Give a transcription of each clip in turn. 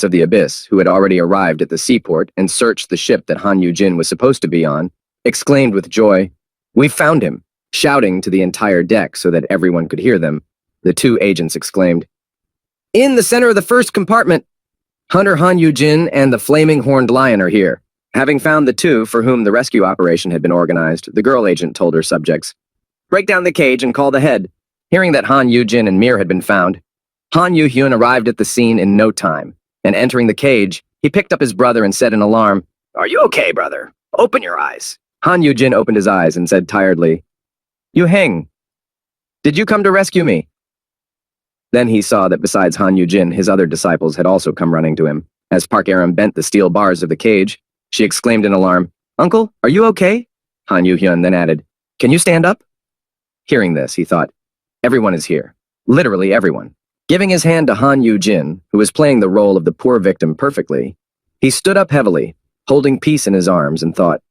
of the abyss, who had already arrived at the seaport and searched the ship that Han Yu-jin was supposed to be on, exclaimed with joy, "We've found him!" Shouting to the entire deck so that everyone could hear them. The two agents exclaimed, "In the center of the first compartment! Hunter Han Yu-jin and the Flaming Horned Lion are here." Having found the two for whom the rescue operation had been organized, the girl agent told her subjects, "Break down the cage and call the head." Hearing that Han Yu-jin and Mir had been found, Han Yu-hyun arrived at the scene in no time, and entering the cage, he picked up his brother and said in alarm, "Are you okay, brother? Open your eyes." Han Yu-jin opened his eyes and said tiredly, "Yu Heng, did you come to rescue me?" Then he saw that besides Han Yu-jin, his other disciples had also come running to him. As Park Aram bent the steel bars of the cage, she exclaimed in alarm, "Uncle, are you okay?" Han Yu-hyun then added, "Can you stand up?" Hearing this, he thought, everyone is here. Literally everyone. Giving his hand to Han Yu-jin, who was playing the role of the poor victim perfectly, he stood up heavily, holding peace in his arms, and thought,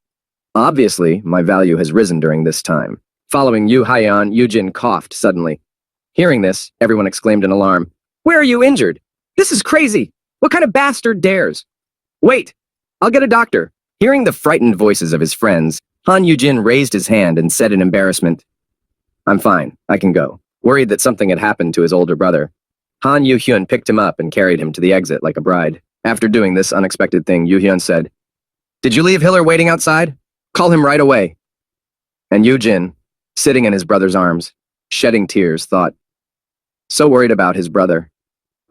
obviously, my value has risen during this time. Following Yu Haiyan, Yu-jin coughed suddenly. Hearing this, everyone exclaimed in alarm, "Where are you injured? This is crazy! What kind of bastard dares?" "Wait! I'll get a doctor." Hearing the frightened voices of his friends, Han Yu-jin raised his hand and said in embarrassment, "I'm fine, I can go." Worried that something had happened to his older brother, Han Yu-hyun picked him up and carried him to the exit like a bride. After doing this unexpected thing, Yu-hyun said, "Did you leave Hiller waiting outside? Call him right away." And Yu-jin, sitting in his brother's arms, shedding tears, thought, so worried about his brother,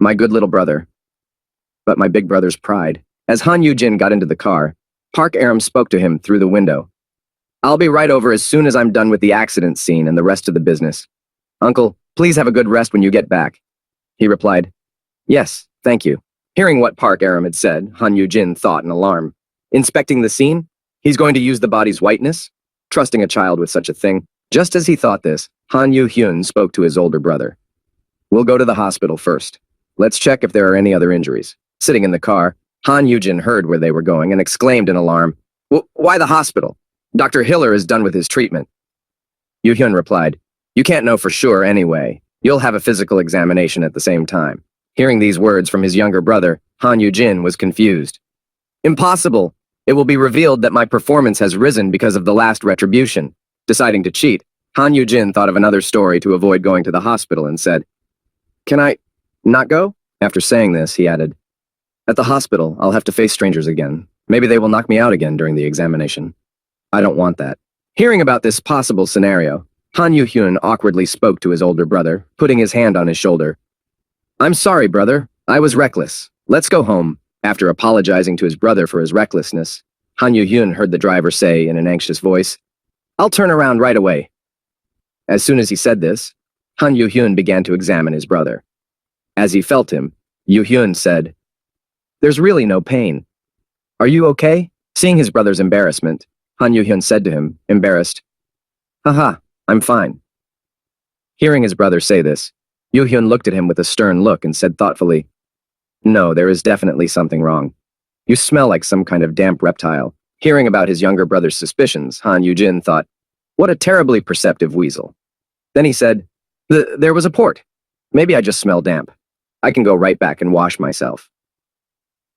my good little brother, but my big brother's pride. As Han Yu-jin got into the car, Park Aram spoke to him through the window. "I'll be right over as soon as I'm done with the accident scene and the rest of the business. Uncle, please have a good rest when you get back." He replied, "Yes, thank you." Hearing what Park Aram had said, Han Yu-jin thought in alarm. Inspecting the scene, he's going to use the body's whiteness? Trusting a child with such a thing? Just as he thought this, Han Yu-hyun spoke to his older brother. "We'll go to the hospital first. Let's check if there are any other injuries." Sitting in the car, Han Yu-jin heard where they were going and exclaimed in alarm, "Why the hospital? Dr. Hiller is done with his treatment." Yu-hyun replied, "You can't know for sure anyway. You'll have a physical examination at the same time." Hearing these words from his younger brother, Han Yu-jin was confused. "Impossible! It will be revealed that my performance has risen because of the last retribution." Deciding to cheat, Han Yu-jin thought of another story to avoid going to the hospital and said, "Can I not go?" After saying this, he added, "At the hospital, I'll have to face strangers again. Maybe they will knock me out again during the examination. I don't want that." Hearing about this possible scenario, Han Yu-hyun awkwardly spoke to his older brother, putting his hand on his shoulder. "I'm sorry, brother. I was reckless. Let's go home." After apologizing to his brother for his recklessness, Han Yu-hyun heard the driver say in an anxious voice, "I'll turn around right away." As soon as he said this, Han Yu-hyun began to examine his brother. As he felt him, Yu-hyun said, "There's really no pain. Are you okay?" Seeing his brother's embarrassment, Han Yu-hyun said to him, embarrassed, "Haha, I'm fine." Hearing his brother say this, Yu-hyun looked at him with a stern look and said thoughtfully, "No, there is definitely something wrong. You smell like some kind of damp reptile." Hearing about his younger brother's suspicions, Han Yu-jin thought, what a terribly perceptive weasel. Then he said, There was a port. Maybe I just smell damp. I can go right back and wash myself."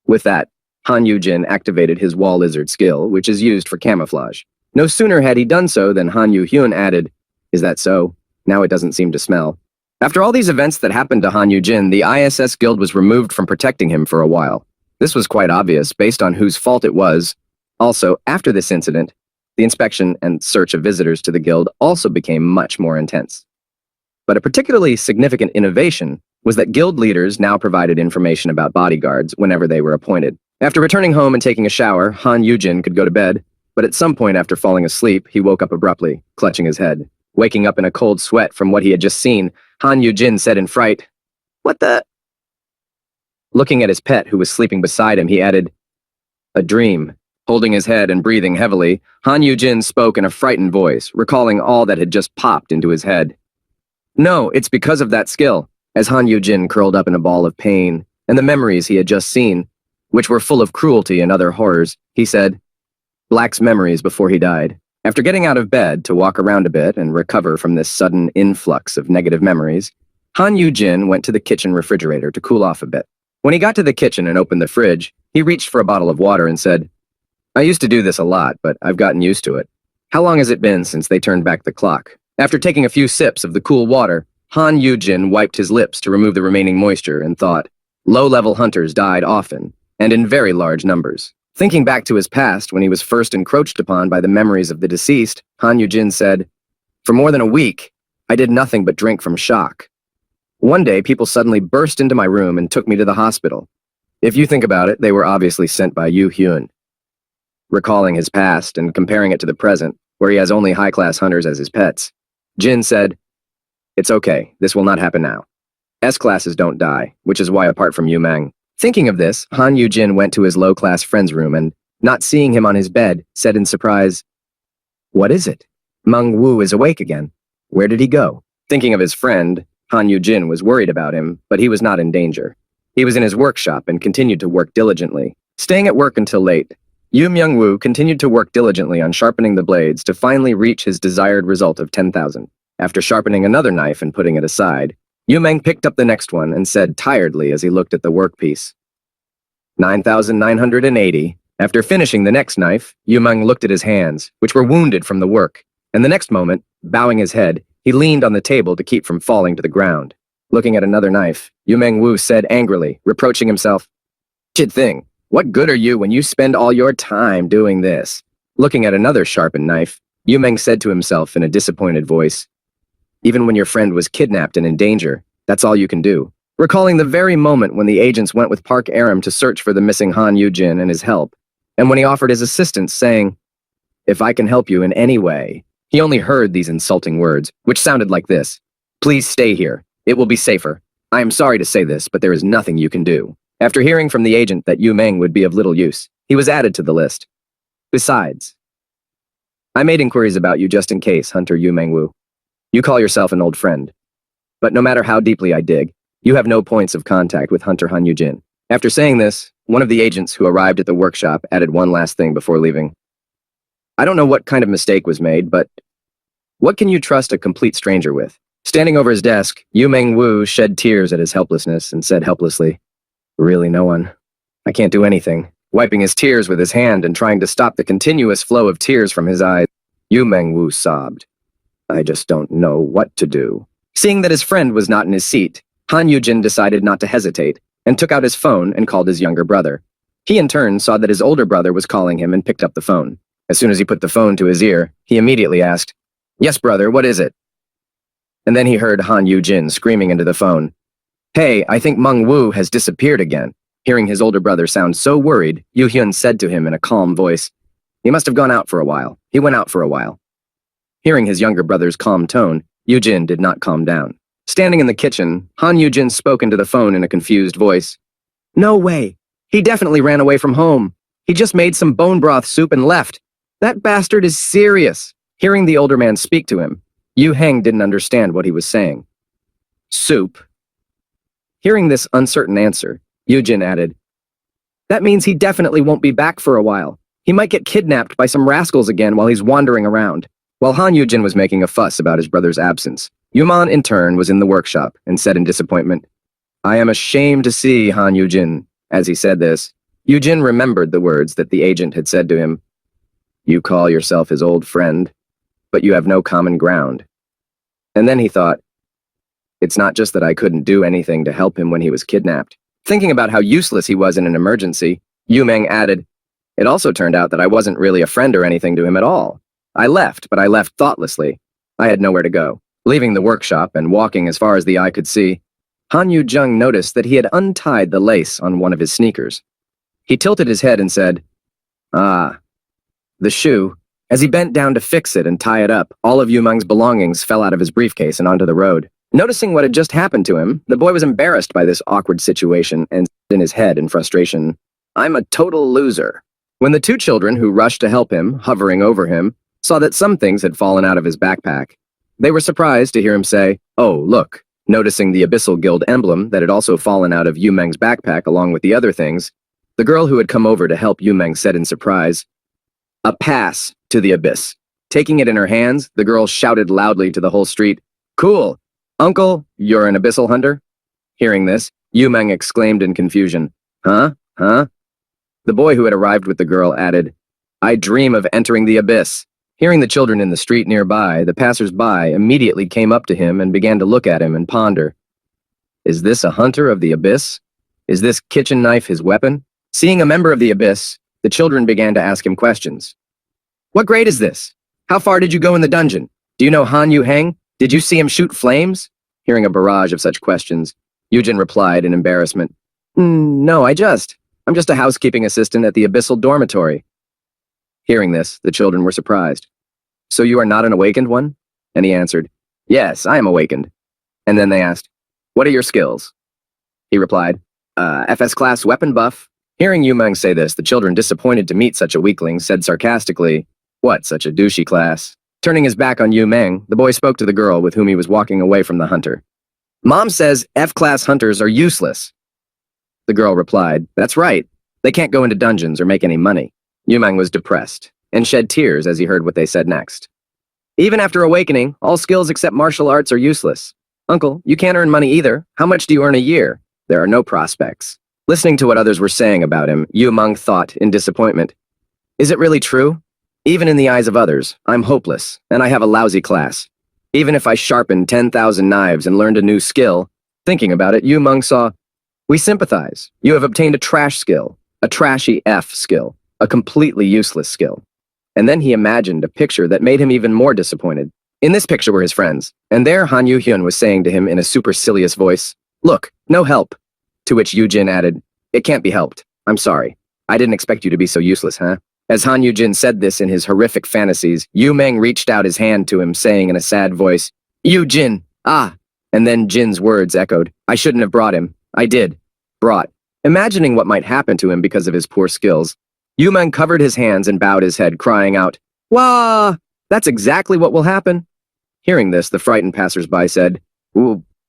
With that, Han Yu-jin activated his wall lizard skill, which is used for camouflage. No sooner had he done so than Han Yu-hyun added, "Is that so? Now it doesn't seem to smell." After all these events that happened to Han Yu-jin, the ISS Guild was removed from protecting him for a while. This was quite obvious, based on whose fault it was. Also, after this incident, the inspection and search of visitors to the Guild also became much more intense. But a particularly significant innovation was that Guild leaders now provided information about bodyguards whenever they were appointed. After returning home and taking a shower, Han Yu-jin could go to bed, but at some point after falling asleep, he woke up abruptly, clutching his head. Waking up in a cold sweat from what he had just seen, Han Yu-jin said in fright, "What the?" Looking at his pet who was sleeping beside him, he added, "A dream." Holding his head and breathing heavily, Han Yu-jin spoke in a frightened voice, recalling all that had just popped into his head. "No, it's because of that skill." As Han Yu-jin curled up in a ball of pain, and the memories he had just seen, which were full of cruelty and other horrors, he said, Black's memories before he died. After getting out of bed to walk around a bit and recover from this sudden influx of negative memories, Han Yu-jin went to the kitchen refrigerator to cool off a bit. When he got to the kitchen and opened the fridge, he reached for a bottle of water and said, I used to do this a lot, but I've gotten used to it. How long has it been since they turned back the clock? After taking a few sips of the cool water, Han Yujin wiped his lips to remove the remaining moisture and thought, low-level hunters died often, and in very large numbers. Thinking back to his past when he was first encroached upon by the memories of the deceased, Han Yujin said, for more than a week, I did nothing but drink from shock. One day, people suddenly burst into my room and took me to the hospital. If you think about it, they were obviously sent by Yu Hyun. Recalling his past and comparing it to the present, where he has only high-class hunters as his pets, Jin said, it's okay, this will not happen now. S-classes don't die, which is why apart from Yu Meng. Thinking of this, Han Yujin went to his low-class friend's room and, not seeing him on his bed, said in surprise, what is it? Meng Wu is awake again. Where did he go? Thinking of his friend, Han Yujin was worried about him, but he was not in danger. He was in his workshop and continued to work diligently. Staying at work until late, Yu Myung-woo continued to work diligently on sharpening the blades to finally reach his desired result of 10,000. After sharpening another knife and putting it aside, Yu Meng picked up the next one and said tiredly as he looked at the workpiece, 9,980. After finishing the next knife, Yu Meng looked at his hands, which were wounded from the work, and the next moment, bowing his head, he leaned on the table to keep from falling to the ground. Looking at another knife, Yu Meng-woo said angrily, reproaching himself, "Chid thing, what good are you when you spend all your time doing this?" Looking at another sharpened knife, Yu Meng said to himself in a disappointed voice, "Even when your friend was kidnapped and in danger, that's all you can do." Recalling the very moment when the agents went with Park Aram to search for the missing Han Yujin and his help, and when he offered his assistance, saying, "If I can help you in any way," he only heard these insulting words, which sounded like this, "Please stay here. It will be safer. I am sorry to say this, but there is nothing you can do." After hearing from the agent that Yu Meng would be of little use, he was added to the list. Besides, I made inquiries about you just in case, Hunter Yu Meng-woo. You call yourself an old friend. But no matter how deeply I dig, you have no points of contact with Hunter Han Yujin. After saying this, one of the agents who arrived at the workshop added one last thing before leaving. I don't know what kind of mistake was made, but what can you trust a complete stranger with? Standing over his desk, Yu Meng-woo shed tears at his helplessness and said helplessly, "Really no one. I can't do anything." Wiping his tears with his hand and trying to stop the continuous flow of tears from his eyes, Yu Meng-woo sobbed, "I just don't know what to do." Seeing that his friend was not in his seat, Han Yujin decided not to hesitate and took out his phone and called his younger brother. He in turn saw that his older brother was calling him and picked up the phone. As soon as he put the phone to his ear, he immediately asked, "Yes, brother, what is it?" And then he heard Han Yujin screaming into the phone, "Hey, I think Meng Wu has disappeared again." Hearing his older brother sound so worried, Yu Hyun said to him in a calm voice, "He must have gone out for a while. He went out for a while." Hearing his younger brother's calm tone, Yujin did not calm down. Standing in the kitchen, Han Yujin spoke into the phone in a confused voice. "No way. He definitely ran away from home. He just made some bone broth soup and left. That bastard is serious." Hearing the older man speak to him, Yu Heng didn't understand what he was saying. "Soup?" Hearing this uncertain answer, Yujin added, "That means he definitely won't be back for a while. He might get kidnapped by some rascals again while he's wandering around." While Han Yujin was making a fuss about his brother's absence, Yuman in turn was in the workshop and said in disappointment, "I am ashamed to see Han Yujin." As he said this, Yujin remembered the words that the agent had said to him, "You call yourself his old friend, but you have no common ground." And then he thought, "It's not just that I couldn't do anything to help him when he was kidnapped." Thinking about how useless he was in an emergency, Yu Meng added, "It also turned out that I wasn't really a friend or anything to him at all. I left, but I left thoughtlessly. I had nowhere to go." Leaving the workshop and walking as far as the eye could see, Han Yu-jung noticed that he had untied the lace on one of his sneakers. He tilted his head and said, "Ah, the shoe." As he bent down to fix it and tie it up, all of Yu Meng's belongings fell out of his briefcase and onto the road. Noticing what had just happened to him, the boy was embarrassed by this awkward situation and said in his head in frustration, "I'm a total loser." When the two children who rushed to help him, hovering over him, saw that some things had fallen out of his backpack, they were surprised to hear him say, "Oh, look." Noticing the Abyssal Guild emblem that had also fallen out of Yu Meng's backpack along with the other things, the girl who had come over to help Yu Meng said in surprise, "A pass to the abyss." Taking it in her hands, the girl shouted loudly to the whole street, "Cool! Uncle, you're an abyssal hunter?" Hearing this, Yu Meng exclaimed in confusion. Huh? Huh? The boy who had arrived with the girl added, I dream of entering the abyss. Hearing the children in the street nearby, the passers-by immediately came up to him and began to look at him and ponder. Is this a hunter of the abyss? Is this kitchen knife his weapon? Seeing a member of the abyss, the children began to ask him questions. What grade is this? How far did you go in the dungeon? Do you know Han Yu Heng? Did you see him shoot flames? Hearing a barrage of such questions, Yujin replied in embarrassment. No, I'm just a housekeeping assistant at the abyssal dormitory. Hearing this, the children were surprised. So you are not an awakened one? And he answered, Yes, I am awakened. And then they asked, What are your skills? He replied, FS class weapon buff. Hearing Yu Meng say this, the children, disappointed to meet such a weakling, said sarcastically, What, such a douchey class? Turning his back on Yu Meng, the boy spoke to the girl with whom he was walking away from the hunter. Mom says F-class hunters are useless. The girl replied, That's right. They can't go into dungeons or make any money. Yu Meng was depressed and shed tears as he heard what they said next. Even after awakening, all skills except martial arts are useless. Uncle, you can't earn money either. How much do you earn a year? There are no prospects. Listening to what others were saying about him, Yu Meng thought in disappointment. Is it really true? Even in the eyes of others, I'm hopeless, and I have a lousy class. Even if I sharpened 10,000 knives and learned a new skill, thinking about it, Yu Meng saw, We sympathize. You have obtained a trash skill, a trashy F skill, a completely useless skill. And then he imagined a picture that made him even more disappointed. In this picture were his friends, and there Han Yu-hyun was saying to him in a supercilious voice, Look, no help. To which Yu-jin added, It can't be helped. I'm sorry. I didn't expect you to be so useless, huh? As Han Yu-jin said this in his horrific fantasies, Yu Meng reached out his hand to him, saying in a sad voice, Yu-jin, ah! And then Jin's words echoed, I shouldn't have brought him. I did. Brought. Imagining what might happen to him because of his poor skills, Yu Meng covered his hands and bowed his head, crying out, Wah! That's exactly what will happen. Hearing this, the frightened passers-by said,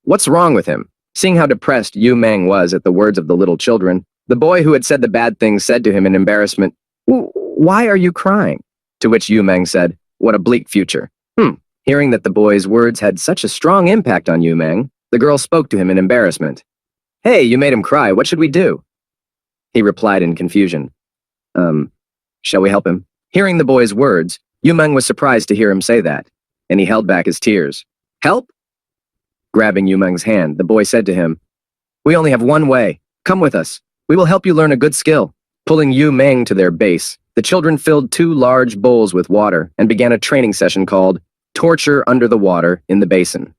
What's wrong with him? Seeing how depressed Yu Meng was at the words of the little children, the boy who had said the bad things said to him in embarrassment, Why are you crying? To which Yu Meng said, What a bleak future. Hearing that the boy's words had such a strong impact on Yu Meng, the girl spoke to him in embarrassment. Hey, you made him cry. What should we do? He replied in confusion. Shall we help him? Hearing the boy's words, Yu Meng was surprised to hear him say that, and he held back his tears. Help? Grabbing Yu Meng's hand, the boy said to him, We only have one way. Come with us. We will help you learn a good skill. Pulling Yu Meng to their base, the children filled 2 large bowls with water and began a training session called Torture Under the Water in the Basin.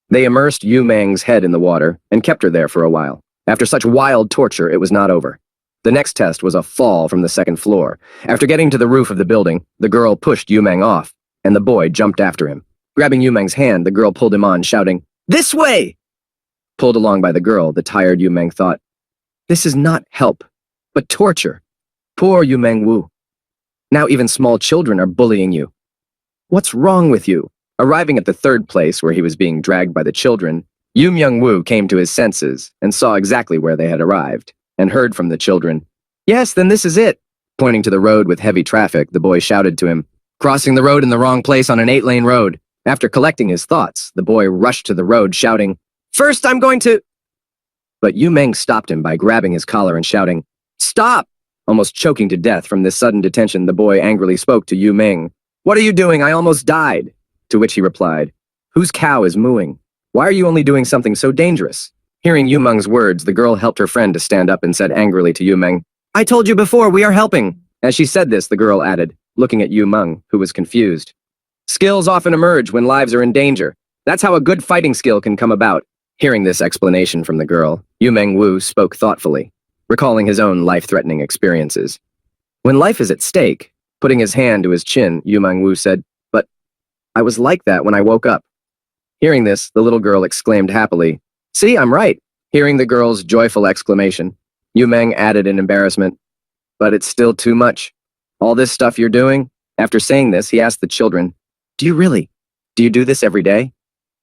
They immersed Yu Meng's head in the water and kept her there for a while. After such wild torture, it was not over. The next test was a fall from the 2nd floor. After getting to the roof of the building, the girl pushed Yu Meng off, and the boy jumped after him. Grabbing Yu Meng's hand, the girl pulled him on, shouting, This way! Pulled along by the girl, the tired Yu Meng thought, This is not help, but torture. Poor Yu Meng Wu. Now even small children are bullying you. What's wrong with you? Arriving at the 3rd place where he was being dragged by the children, Yu Myung Woo came to his senses and saw exactly where they had arrived, and heard from the children, Yes, then this is it. Pointing to the road with heavy traffic, the boy shouted to him, Crossing the road in the wrong place on an 8-lane road. After collecting his thoughts, the boy rushed to the road, shouting, First I'm going to... But Yu Meng stopped him by grabbing his collar and shouting, Stop! Almost choking to death from this sudden detention, the boy angrily spoke to Yu Meng. What are you doing? I almost died. To which he replied, Whose cow is mooing? Why are you only doing something so dangerous? Hearing Yu Meng's words, the girl helped her friend to stand up and said angrily to Yu Meng, I told you before, we are helping. As she said this, the girl added, looking at Yu Meng, who was confused. Skills often emerge when lives are in danger. That's how a good fighting skill can come about. Hearing this explanation from the girl, Yu Meng Wu spoke thoughtfully, recalling his own life-threatening experiences. When life is at stake, putting his hand to his chin, Yu Meng Wu said, But I was like that when I woke up. Hearing this, the little girl exclaimed happily, See, I'm right. Hearing the girl's joyful exclamation, Yu Meng added in embarrassment, But it's still too much. All this stuff you're doing? After saying this, he asked the children, Do you really? Do you do this every day?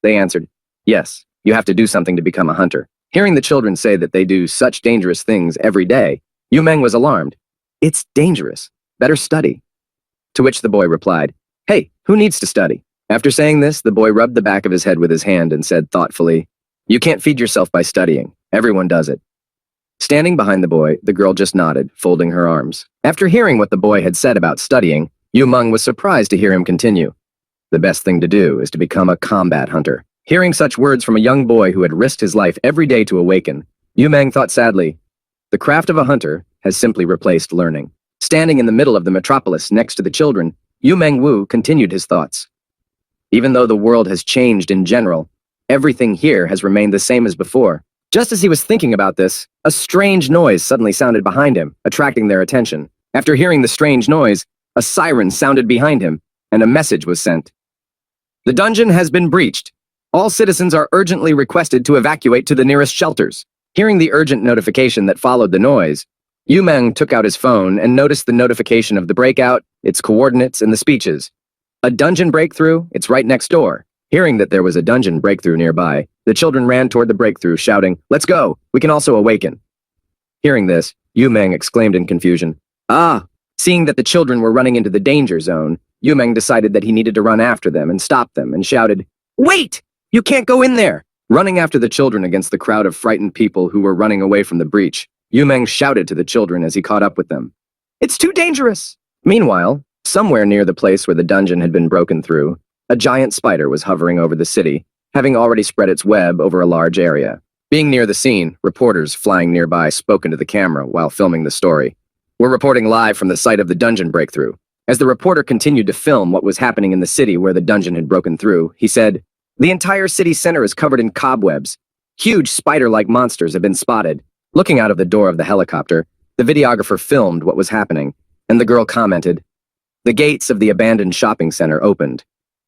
They answered, Yes, you have to do something to become a hunter. Hearing the children say that they do such dangerous things every day, Yu Meng was alarmed. It's dangerous. Better study. To which the boy replied, Hey, who needs to study? After saying this, the boy rubbed the back of his head with his hand and said thoughtfully, You can't feed yourself by studying. Everyone does it. Standing behind the boy, the girl just nodded, folding her arms. After hearing what the boy had said about studying, Yu Meng was surprised to hear him continue. The best thing to do is to become a combat hunter. Hearing such words from a young boy who had risked his life every day to awaken, Yu Meng thought sadly, the craft of a hunter has simply replaced learning. Standing in the middle of the metropolis next to the children, Yu Meng Wu continued his thoughts. Even though the world has changed in general, everything here has remained the same as before. Just as he was thinking about this, a strange noise suddenly sounded behind him, attracting their attention. After hearing the strange noise, a siren sounded behind him, and a message was sent. The dungeon has been breached. All citizens are urgently requested to evacuate to the nearest shelters. Hearing the urgent notification that followed the noise, Yu Meng took out his phone and noticed the notification of the breakout, its coordinates, and the speeches. A dungeon breakthrough, it's right next door. Hearing that there was a dungeon breakthrough nearby, the children ran toward the breakthrough, shouting, "Let's go! We can also awaken!" Hearing this, Yu Meng exclaimed in confusion, "Ah!" Seeing that the children were running into the danger zone, Yu Meng decided that he needed to run after them and stop them and shouted, "Wait! You can't go in there!" Running after the children against the crowd of frightened people who were running away from the breach, Yu Meng shouted to the children as he caught up with them, "It's too dangerous!" Meanwhile, somewhere near the place where the dungeon had been broken through, a giant spider was hovering over the city, having already spread its web over a large area. Being near the scene, reporters flying nearby spoke into the camera while filming the story. "We're reporting live from the site of the dungeon breakthrough." As the reporter continued to film what was happening in the city where the dungeon had broken through, he said, "The entire city center is covered in cobwebs. Huge spider-like monsters have been spotted." Looking out of the door of the helicopter, the videographer filmed what was happening, and the girl commented, "The gates of the abandoned shopping center opened,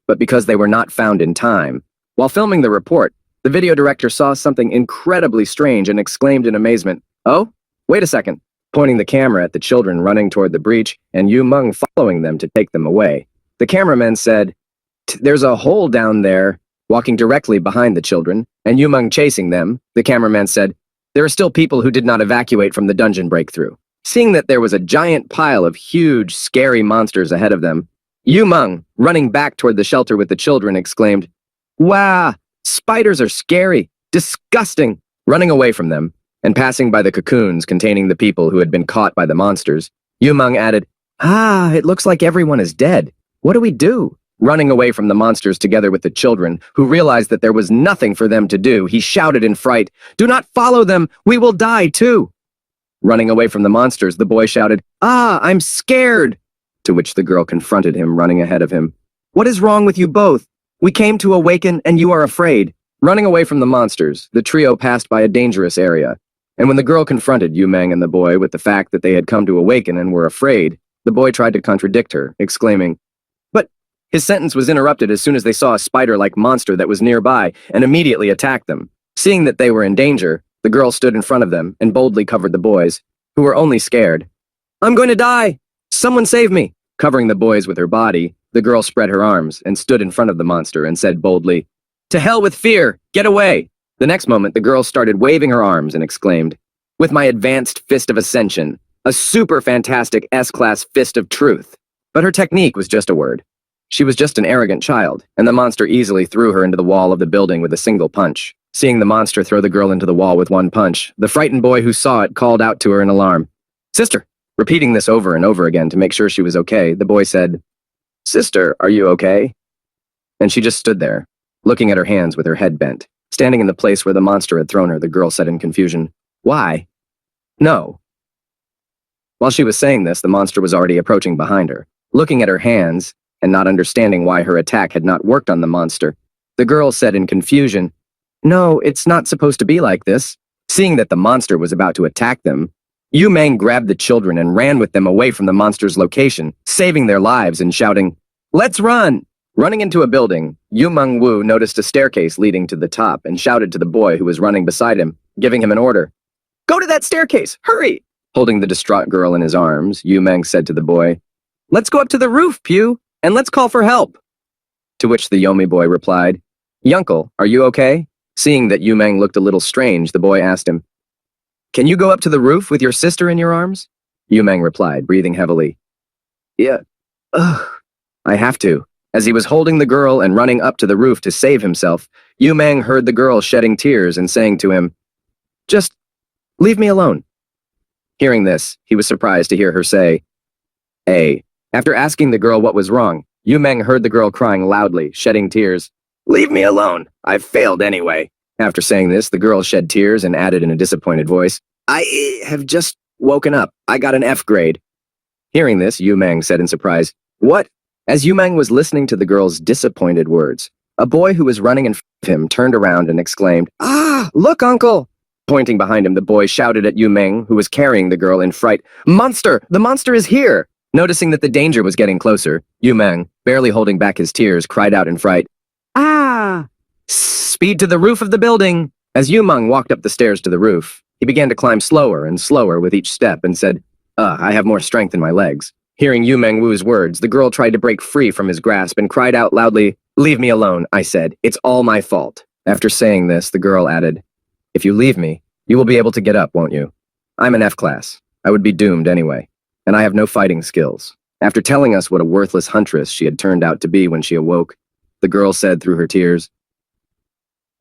but because they were not found in time." While filming the report, the video director saw something incredibly strange and exclaimed in amazement, "Oh, wait a second," pointing the camera at the children running toward the breach and Yu Meng following them to take them away. The cameraman said, "There's a hole down there," walking directly behind the children, and Yu Meng chasing them. The cameraman said, "There are still people who did not evacuate from the dungeon breakthrough." Seeing that there was a giant pile of huge, scary monsters ahead of them, Yu Meng, running back toward the shelter with the children, exclaimed, "Wow, spiders are scary, disgusting!" Running away from them, and passing by the cocoons containing the people who had been caught by the monsters, Yu Meng added, "Ah, it looks like everyone is dead. What do we do?" Running away from the monsters together with the children, who realized that there was nothing for them to do, he shouted in fright, "Do not follow them! We will die too!" Running away from the monsters, the boy shouted, "Ah, I'm scared!" To which the girl confronted him, running ahead of him. "What is wrong with you both? We came to awaken and you are afraid." Running away from the monsters, the trio passed by a dangerous area, and when the girl confronted Yu Meng and the boy with the fact that they had come to awaken and were afraid, the boy tried to contradict her, exclaiming, "But..." His sentence was interrupted as soon as they saw a spider-like monster that was nearby and immediately attacked them. Seeing that they were in danger, the girl stood in front of them and boldly covered the boys, who were only scared. "I'm going to die! Someone save me!" Covering the boys with her body, the girl spread her arms and stood in front of the monster and said boldly, "To hell with fear! Get away!" The next moment, the girl started waving her arms and exclaimed, "With my advanced fist of ascension, a super fantastic S-class fist of truth." But her technique was just a word. She was just an arrogant child, and the monster easily threw her into the wall of the building with a single punch. Seeing the monster throw the girl into the wall with one punch, the frightened boy who saw it called out to her in alarm, "Sister!" Repeating this over and over again to make sure she was okay, the boy said, "Sister, are you okay?" And she just stood there, looking at her hands with her head bent. Standing in the place where the monster had thrown her, the girl said in confusion, "Why? No." While she was saying this, the monster was already approaching behind her. Looking at her hands, and not understanding why her attack had not worked on the monster, the girl said in confusion, "No, it's not supposed to be like this." Seeing that the monster was about to attack them, Yu Meng grabbed the children and ran with them away from the monster's location, saving their lives and shouting, "Let's run!" Running into a building, Yu Meng Wu noticed a staircase leading to the top and shouted to the boy who was running beside him, giving him an order. "Go to that staircase! Hurry!" Holding the distraught girl in his arms, Yu Meng said to the boy, "Let's go up to the roof, Pew, and let's call for help." To which the Yomi boy replied, "Yuncle, are you okay?" Seeing that Yu Meng looked a little strange, the boy asked him, "Can you go up to the roof with your sister in your arms?" Yu Meng replied, breathing heavily, "Yeah, I have to." As he was holding the girl and running up to the roof to save himself, Yu Meng heard the girl shedding tears and saying to him, Just leave me alone." Hearing this, he was surprised to hear her say, "A." After asking the girl what was wrong, Yu Meng heard the girl crying loudly, shedding tears. "Leave me alone. I've failed anyway." After saying this, the girl shed tears and added in a disappointed voice, "I have just woken up. I got an F grade." Hearing this, Yu Meng said in surprise, "What?" As Yu Meng was listening to the girl's disappointed words, a boy who was running in front of him turned around and exclaimed, "Ah, look, uncle!" Pointing behind him, the boy shouted at Yu Meng, who was carrying the girl in fright, "Monster! The monster is here!" Noticing that the danger was getting closer, Yu Meng, barely holding back his tears, cried out in fright, "Ah!" "Speed to the roof of the building!" As Yu Meng walked up the stairs to the roof, he began to climb slower and slower with each step and said, I have more strength in my legs." Hearing Yu Meng Wu's words, the girl tried to break free from his grasp and cried out loudly, "Leave me alone," I said. "It's all my fault." After saying this, the girl added, "If you leave me, you will be able to get up, won't you? I'm an F class. I would be doomed anyway, and I have no fighting skills." After telling us what a worthless huntress she had turned out to be when she awoke, the girl said through her tears,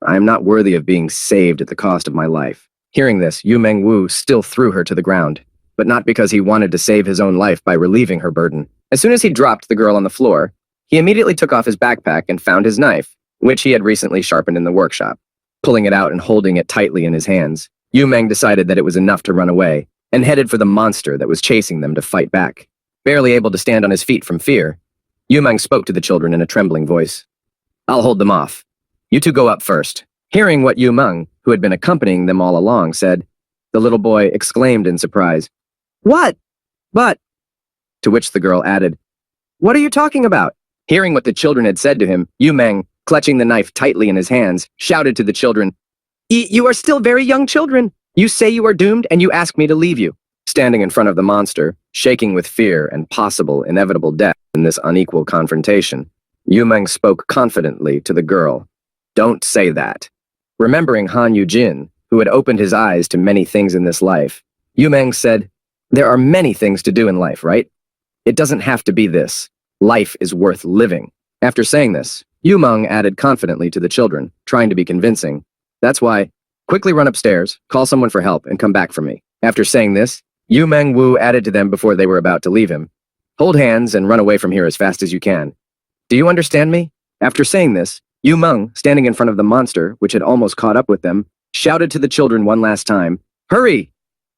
"I am not worthy of being saved at the cost of my life." Hearing this, Yu Meng Wu still threw her to the ground, but not because he wanted to save his own life by relieving her burden. As soon as he dropped the girl on the floor, he immediately took off his backpack and found his knife, which he had recently sharpened in the workshop. Pulling it out and holding it tightly in his hands, Yu Meng decided that it was enough to run away and headed for the monster that was chasing them to fight back. Barely able to stand on his feet from fear, Yu Meng spoke to the children in a trembling voice. "I'll hold them off. You two go up first." Hearing what Yu Meng, who had been accompanying them all along, said, the little boy exclaimed in surprise, "What? But?" To which the girl added, "What are you talking about?" Hearing what the children had said to him, Yu Meng, clutching the knife tightly in his hands, shouted to the children, You are still very young children. You say you are doomed, and you ask me to leave you." Standing in front of the monster, shaking with fear and possible inevitable death in this unequal confrontation, Yu Meng spoke confidently to the girl, "Don't say that." Remembering Han Yu-jin, who had opened his eyes to many things in this life, Yu Meng said, "There are many things to do in life, right? It doesn't have to be this. Life is worth living." After saying this, Yu Meng added confidently to the children, trying to be convincing, "That's why, quickly run upstairs, call someone for help, and come back for me." After saying this, Yu Meng Wu added to them before they were about to leave him, "Hold hands and run away from here as fast as you can. Do you understand me?" After saying this, Yu Meng, standing in front of the monster, which had almost caught up with them, shouted to the children one last time, "Hurry!"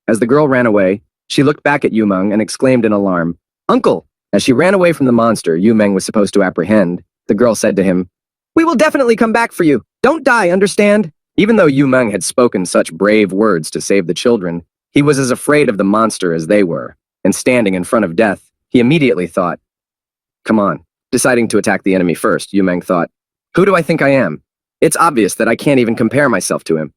As the girl ran away, she looked back at Yu Meng and exclaimed in alarm, "Uncle!" As she ran away from the monster Yu Meng was supposed to apprehend, the girl said to him, "We will definitely come back for you. Don't die, understand?" Even though Yu Meng had spoken such brave words to save the children, he was as afraid of the monster as they were, and standing in front of death, he immediately thought, "Come on." Deciding to attack the enemy first, Yu Meng thought, "Who do I think I am? It's obvious that I can't even compare myself to him."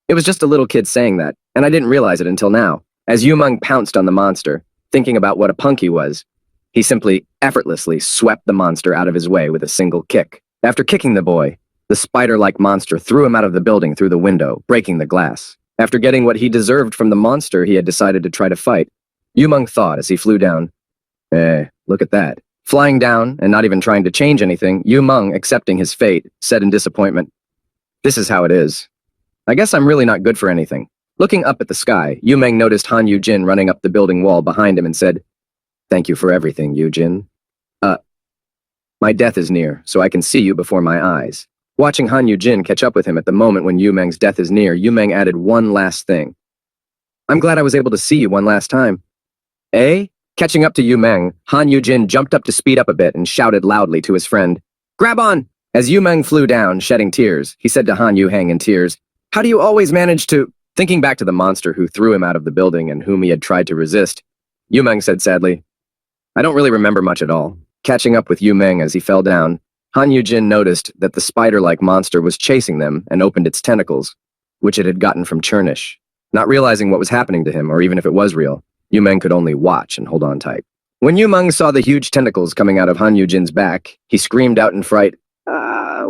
It was just a little kid saying that, and I didn't realize it until now. As Yu Meng pounced on the monster, thinking about what a punk he was, he simply, effortlessly swept the monster out of his way with a single kick. After kicking the boy, the spider-like monster threw him out of the building through the window, breaking the glass. After getting what he deserved from the monster he had decided to try to fight, Yu Meng thought as he flew down, look at that." Flying down and not even trying to change anything, Yu Meng, accepting his fate, said in disappointment, "This is how it is. I guess I'm really not good for anything." Looking up at the sky, Yu Meng noticed Han Yu-jin running up the building wall behind him and said, "Thank you for everything, Yu-jin. My death is near, so I can see you before my eyes." Watching Han Yu-jin catch up with him at the moment when Yu Meng's death is near, Yu Meng added one last thing. "I'm glad I was able to see you one last time." "Eh?" Catching up to Yu Meng, Han Yu-jin jumped up to speed up a bit and shouted loudly to his friend, "Grab on!" As Yu Meng flew down, shedding tears, he said to Han Yu-hang in tears, "How do you always manage to—" Thinking back to the monster who threw him out of the building and whom he had tried to resist, Yu Meng said sadly, "I don't really remember much at all." Catching up with Yu Meng as he fell down, Han Yu-jin noticed that the spider-like monster was chasing them and opened its tentacles, which it had gotten from Chernish. Not realizing what was happening to him, or even if it was real, Yu Meng could only watch and hold on tight. When Yu Meng saw the huge tentacles coming out of Han Yu-jin's back, he screamed out in fright,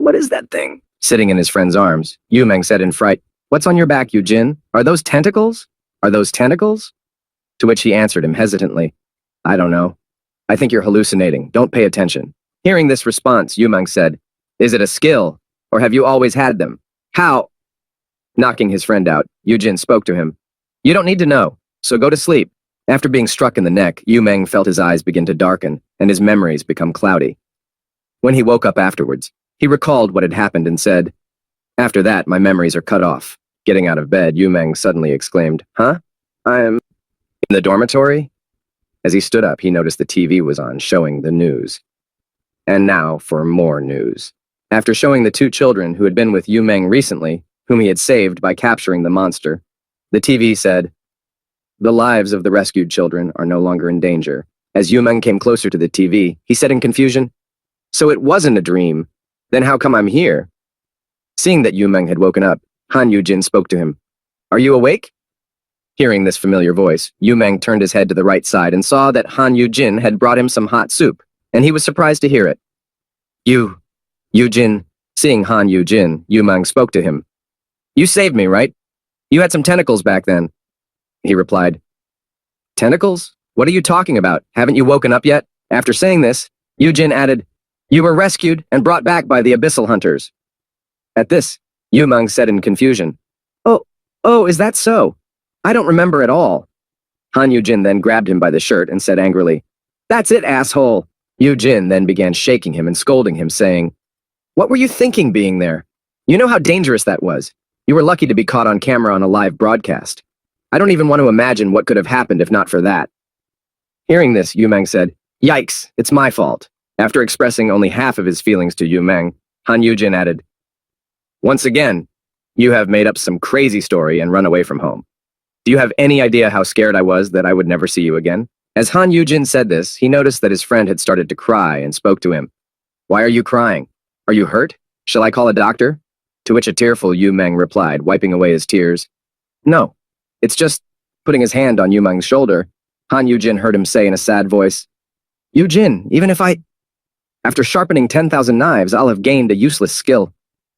What is that thing?" Sitting in his friend's arms, Yu Meng said in fright, "What's on your back, Yu-jin? Are those tentacles? Are those tentacles?" To which he answered him hesitantly, "I don't know. I think you're hallucinating. Don't pay attention." Hearing this response, Yu Meng said, "Is it a skill, or have you always had them? How?" Knocking his friend out, Yujin spoke to him. You don't need to know, so go to sleep. After being struck in the neck, Yu Meng felt his eyes begin to darken and his memories become cloudy. When he woke up afterwards, he recalled what had happened and said, After that, my memories are cut off. Getting out of bed, Yu Meng suddenly exclaimed, Huh? I'm in the dormitory? As he stood up, he noticed the TV was on, showing the news. And now for more news. After showing the two children who had been with Yu Meng recently, whom he had saved by capturing the monster, the TV said, The lives of the rescued children are no longer in danger. As Yu Meng came closer to the TV, he said in confusion, So it wasn't a dream. Then how come I'm here? Seeing that Yu Meng had woken up, Han Yujin spoke to him. Are you awake? Hearing this familiar voice, Yu Meng turned his head to the right side and saw that Han Yujin had brought him some hot soup, and he was surprised to hear it. Yujin. Seeing Han Yujin, Yu Meng spoke to him. You saved me, right? You had some tentacles back then. He replied. Tentacles? What are you talking about? Haven't you woken up yet? After saying this, Yujin added, You were rescued and brought back by the abyssal hunters. At this, Yu Meng said in confusion, Oh, is that so? I don't remember at all. Han Yujin then grabbed him by the shirt and said angrily, That's it, asshole. Yujin then began shaking him and scolding him, saying, What were you thinking being there? You know how dangerous that was. You were lucky to be caught on camera on a live broadcast. I don't even want to imagine what could have happened if not for that. Hearing this, Yu Meng said, Yikes, it's my fault. After expressing only half of his feelings to Yu Meng, Han Yujin added, Once again, you have made up some crazy story and run away from home. Do you have any idea how scared I was that I would never see you again? As Han Yujin said this, he noticed that his friend had started to cry and spoke to him. Why are you crying? Are you hurt? Shall I call a doctor? To which a tearful Yu Meng replied, wiping away his tears. No, it's just putting his hand on Yu Meng's shoulder. Han Yujin heard him say in a sad voice, Yujin, even if after sharpening 10,000 knives, I'll have gained a useless skill.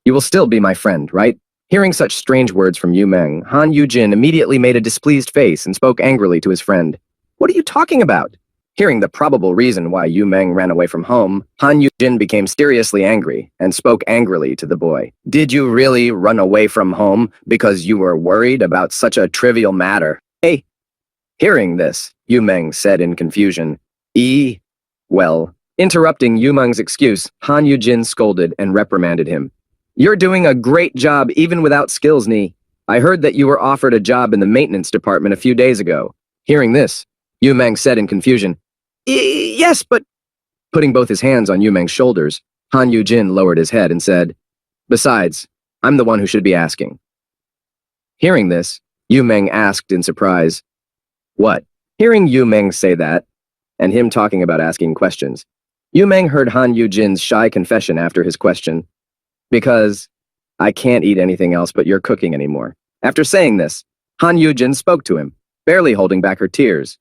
You will still be my friend, right? Hearing such strange words from Yu Meng, Han Yujin immediately made a displeased face and spoke angrily to his friend. What are you talking about? Hearing the probable reason why Yu Meng ran away from home, Han Yujin became seriously angry and spoke angrily to the boy. Did you really run away from home because you were worried about such a trivial matter? Hey. Hearing this, Yu Meng said in confusion, Well, interrupting Yu Meng's excuse, Han Yujin scolded and reprimanded him. You're doing a great job even without skills, Ni. I heard that you were offered a job in the maintenance department a few days ago. Hearing this, Yu Meng said in confusion, Yes, but... Putting both his hands on Yu Meng's shoulders, Han Yujin lowered his head and said, Besides, I'm the one who should be asking. Hearing this, Yu Meng asked in surprise, What? Hearing Yu Meng say that, and him talking about asking questions, Yu Meng heard Han Yujin's shy confession after his question, Because I can't eat anything else but your cooking anymore. After saying this, Han Yujin spoke to him, barely holding back her tears.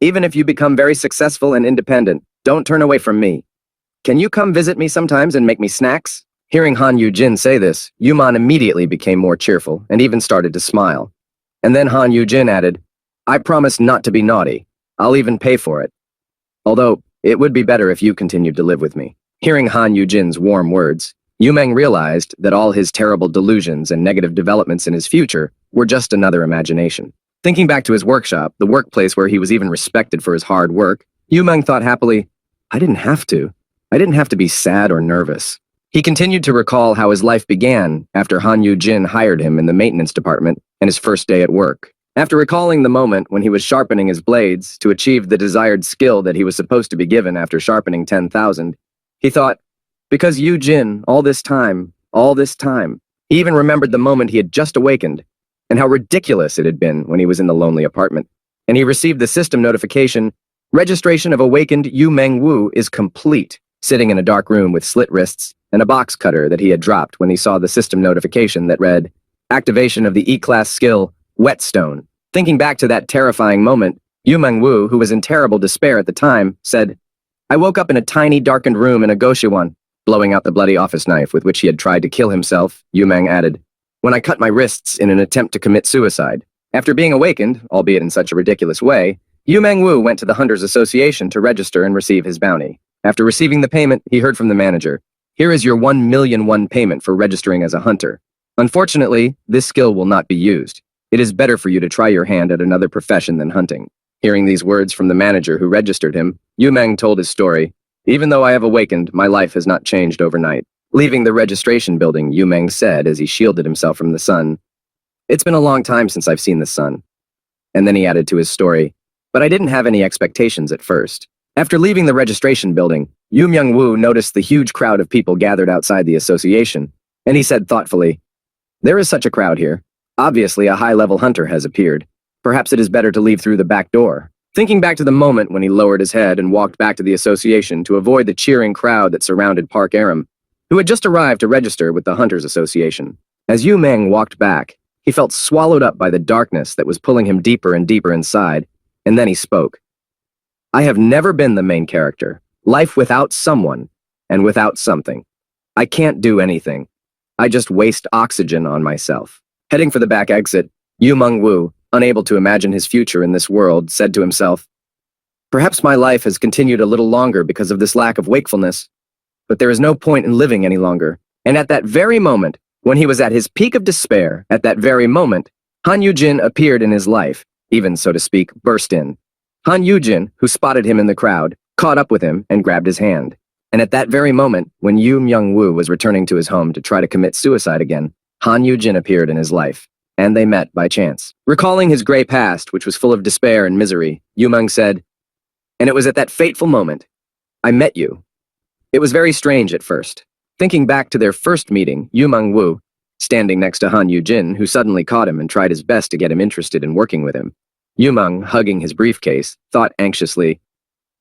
Even if you become very successful and independent, don't turn away from me. Can you come visit me sometimes and make me snacks? Hearing Han Yujin say this, Yu Meng immediately became more cheerful and even started to smile. And then Han Yujin added, I promise not to be naughty. I'll even pay for it. Although, it would be better if you continued to live with me. Hearing Han Yujin's warm words, Yu Meng realized that all his terrible delusions and negative developments in his future were just another imagination. Thinking back to his workshop, the workplace where he was even respected for his hard work, Yu Meng thought happily, I didn't have to. I didn't have to be sad or nervous. He continued to recall how his life began after Han Yujin hired him in the maintenance department and his first day at work. After recalling the moment when he was sharpening his blades to achieve the desired skill that he was supposed to be given after sharpening 10,000, he thought, because Yujin, all this time, he even remembered the moment he had just awakened, and how ridiculous it had been when he was in the lonely apartment. And he received the system notification, registration of awakened Yu Meng Wu is complete, sitting in a dark room with slit wrists and a box cutter that he had dropped when he saw the system notification that read, activation of the E-class skill, Whetstone. Thinking back to that terrifying moment, Yu Meng Wu, who was in terrible despair at the time, said, I woke up in a tiny darkened room in a Goshiwan. Blowing out the bloody office knife with which he had tried to kill himself, Yu Meng added, when I cut my wrists in an attempt to commit suicide. After being awakened, albeit in such a ridiculous way, Yu Meng Wu went to the Hunters Association to register and receive his bounty. After receiving the payment, he heard from the manager, here is your 1,000,001 payment for registering as a hunter. Unfortunately, this skill will not be used. It is better for you to try your hand at another profession than hunting. Hearing these words from the manager who registered him, Yu Meng told his story. Even though I have awakened, my life has not changed overnight. Leaving the registration building, Yu Meng said as he shielded himself from the sun. It's been a long time since I've seen the sun. And then he added to his story, but I didn't have any expectations at first. After leaving the registration building, Yu Myung-woo noticed the huge crowd of people gathered outside the association, and he said thoughtfully, "There is such a crowd here. Obviously, a high-level hunter has appeared. Perhaps it is better to leave through the back door." Thinking back to the moment when he lowered his head and walked back to the association to avoid the cheering crowd that surrounded Park Aram, who had just arrived to register with the Hunters Association. As Yu Meng walked back, he felt swallowed up by the darkness that was pulling him deeper and deeper inside, and then he spoke. "I have never been the main character. Life without someone, and without something. I can't do anything. I just waste oxygen on myself." Heading for the back exit, Yu Myung-woo, unable to imagine his future in this world, said to himself, "Perhaps my life has continued a little longer because of this lack of wakefulness, but there is no point in living any longer." And at that very moment, when he was at his peak of despair, at that very moment, Han Yoo-jin appeared in his life, even, so to speak, burst in. Han Yoo-jin, who spotted him in the crowd, caught up with him and grabbed his hand. And at that very moment, when Yu Myung-woo was returning to his home to try to commit suicide again, Han Yoo-jin appeared in his life, and they met by chance. Recalling his gray past, which was full of despair and misery, Yu Meng said, "And it was at that fateful moment I met you. It was very strange at first." Thinking back to their first meeting, Yu Myung-woo, standing next to Han Yoo-jin, who suddenly caught him and tried his best to get him interested in working with him. Yu Meng, hugging his briefcase, thought anxiously,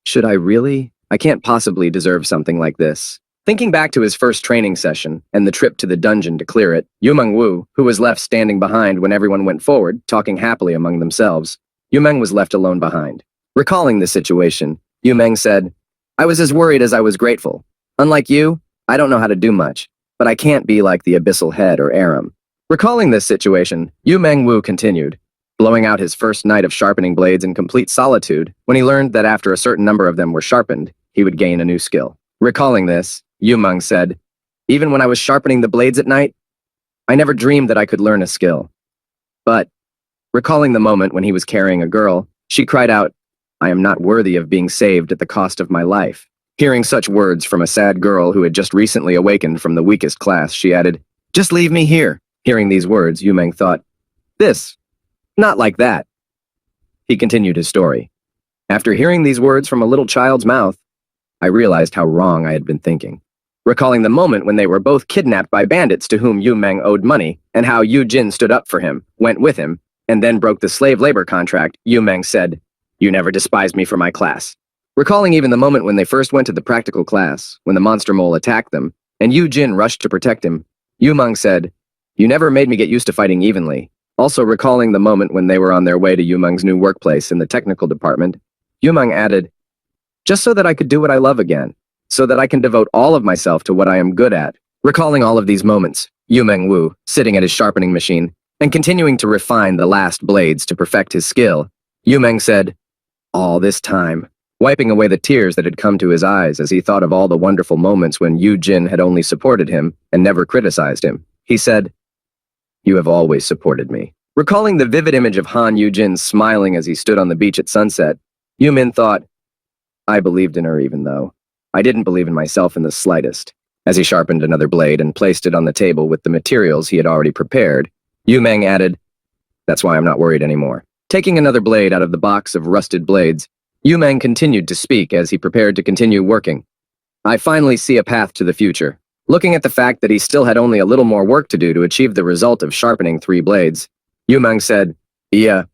"Should I really? I can't possibly deserve something like this." Thinking back to his first training session and the trip to the dungeon to clear it, Yu Myung-woo, who was left standing behind when everyone went forward, talking happily among themselves, Yu Meng was left alone behind. Recalling the situation, Yu Meng said, "I was as worried as I was grateful. Unlike you, I don't know how to do much, but I can't be like the Abyssal Head or Aram." Recalling this situation, Yu Myung-woo continued, blowing out his first night of sharpening blades in complete solitude when he learned that after a certain number of them were sharpened, he would gain a new skill. Recalling this, Yu Meng said, "Even when I was sharpening the blades at night, I never dreamed that I could learn a skill." But, recalling the moment when he was carrying a girl, she cried out, "I am not worthy of being saved at the cost of my life." Hearing such words from a sad girl who had just recently awakened from the weakest class, she added, "Just leave me here." Hearing these words, Yu Meng thought, Not like that." He continued his story. "After hearing these words from a little child's mouth, I realized how wrong I had been thinking." Recalling the moment when they were both kidnapped by bandits to whom Yu Meng owed money, and how Yu Jin stood up for him, went with him, and then broke the slave labor contract, Yu Meng said, "You never despised me for my class." Recalling even the moment when they first went to the practical class, when the monster mole attacked them, and Yu Jin rushed to protect him, Yu Meng said, "You never made me get used to fighting evenly." Also recalling the moment when they were on their way to Yu Meng's new workplace in the technical department, Yu Meng added, "Just so that I could do what I love again, so that I can devote all of myself to what I am good at." Recalling all of these moments, Yu Myung-woo, sitting at his sharpening machine, and continuing to refine the last blades to perfect his skill, Yu Meng said, "All this time," wiping away the tears that had come to his eyes as he thought of all the wonderful moments when Yu Jin had only supported him and never criticized him. He said, "You have always supported me." Recalling the vivid image of Han Yoo-jin smiling as he stood on the beach at sunset, Yu Min thought, "I believed in her even though I didn't believe in myself in the slightest." As he sharpened another blade and placed it on the table with the materials he had already prepared, Yu Meng added, "That's why I'm not worried anymore." Taking another blade out of the box of rusted blades, Yu Meng continued to speak as he prepared to continue working. "I finally see a path to the future." Looking at the fact that he still had only a little more work to do to achieve the result of sharpening 3 blades, Yu Meng said, "Yeah,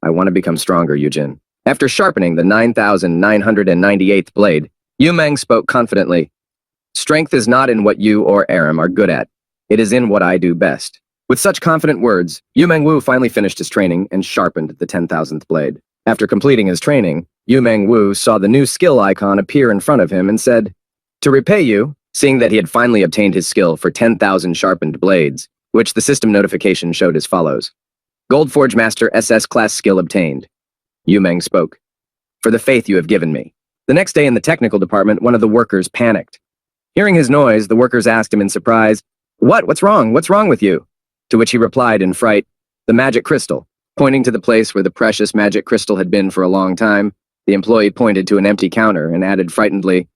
I want to become stronger, Yujin." After sharpening the 9,998th blade, Yu Meng spoke confidently, "Strength is not in what you or Aram are good at. It is in what I do best." With such confident words, Yu Meng-woo finally finished his training and sharpened the 10,000th blade. After completing his training, Yu Meng-woo saw the new skill icon appear in front of him and said, "To repay you," seeing that he had finally obtained his skill for 10,000 sharpened blades, which the system notification showed as follows. "Goldforge Master SS class skill obtained." Yu Meng spoke, "For the faith you have given me." The next day in the technical department, one of the workers panicked. Hearing his noise, the workers asked him in surprise, What's wrong? What's wrong with you?" To which he replied in fright, The magic crystal. Pointing to the place where the precious magic crystal had been for a long time, the employee pointed to an empty counter and added frightenedly,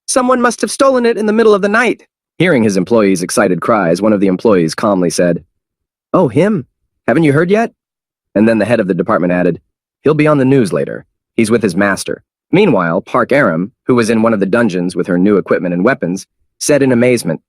"Someone must have stolen it in the middle of the night." Hearing his employee's excited cries, one of the employees calmly said, "Oh, him? Haven't you heard yet?" And then the head of the department added, "He'll be on the news later. He's with his master." Meanwhile, Park Aram, who was in one of the dungeons with her new equipment and weapons, said in amazement,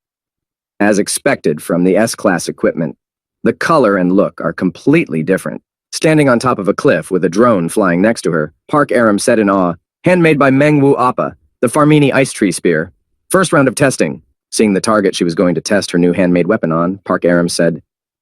"As expected from the S-class equipment, the color and look are completely different." Standing on top of a cliff with a drone flying next to her, Park Aram said in awe, "Handmade by Mengwu Appa, the Farmini ice tree spear. First round of testing." Seeing the target she was going to test her new handmade weapon on, Park Aram said,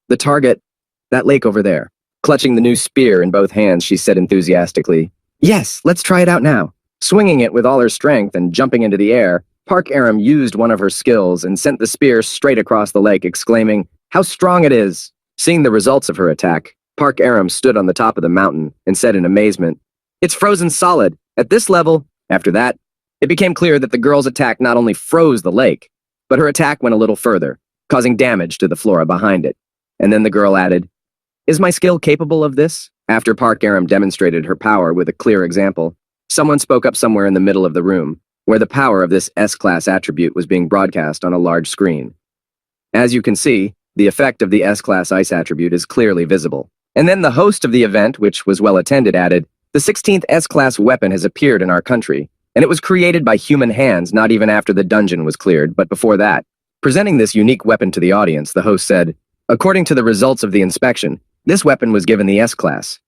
"The target, that lake over there." Clutching the new spear in both hands, she said enthusiastically, "Yes, let's try it out now." Swinging it with all her strength and jumping into the air, Park Aram used one of her skills and sent the spear straight across the lake, exclaiming, "How strong it is!" Seeing the results of her attack, Park Aram stood on the top of the mountain and said in amazement, "It's frozen solid. At this level." After that, it became clear that the girl's attack not only froze the lake, but her attack went a little further, causing damage to the flora behind it. And then the girl added, "Is my skill capable of this?" After Park Aram demonstrated her power with a clear example, someone spoke up somewhere in the middle of the room, where the power of this S-class attribute was being broadcast on a large screen. As you can see, the effect of the S-class ice attribute is clearly visible. And then the host of the event, which was well attended, added, "The 16th S-class weapon has appeared in our country, and it was created by human hands not even after the dungeon was cleared, but before that." Presenting this unique weapon to the audience, the host said, "According to the results of the inspection, this weapon was given the S-class.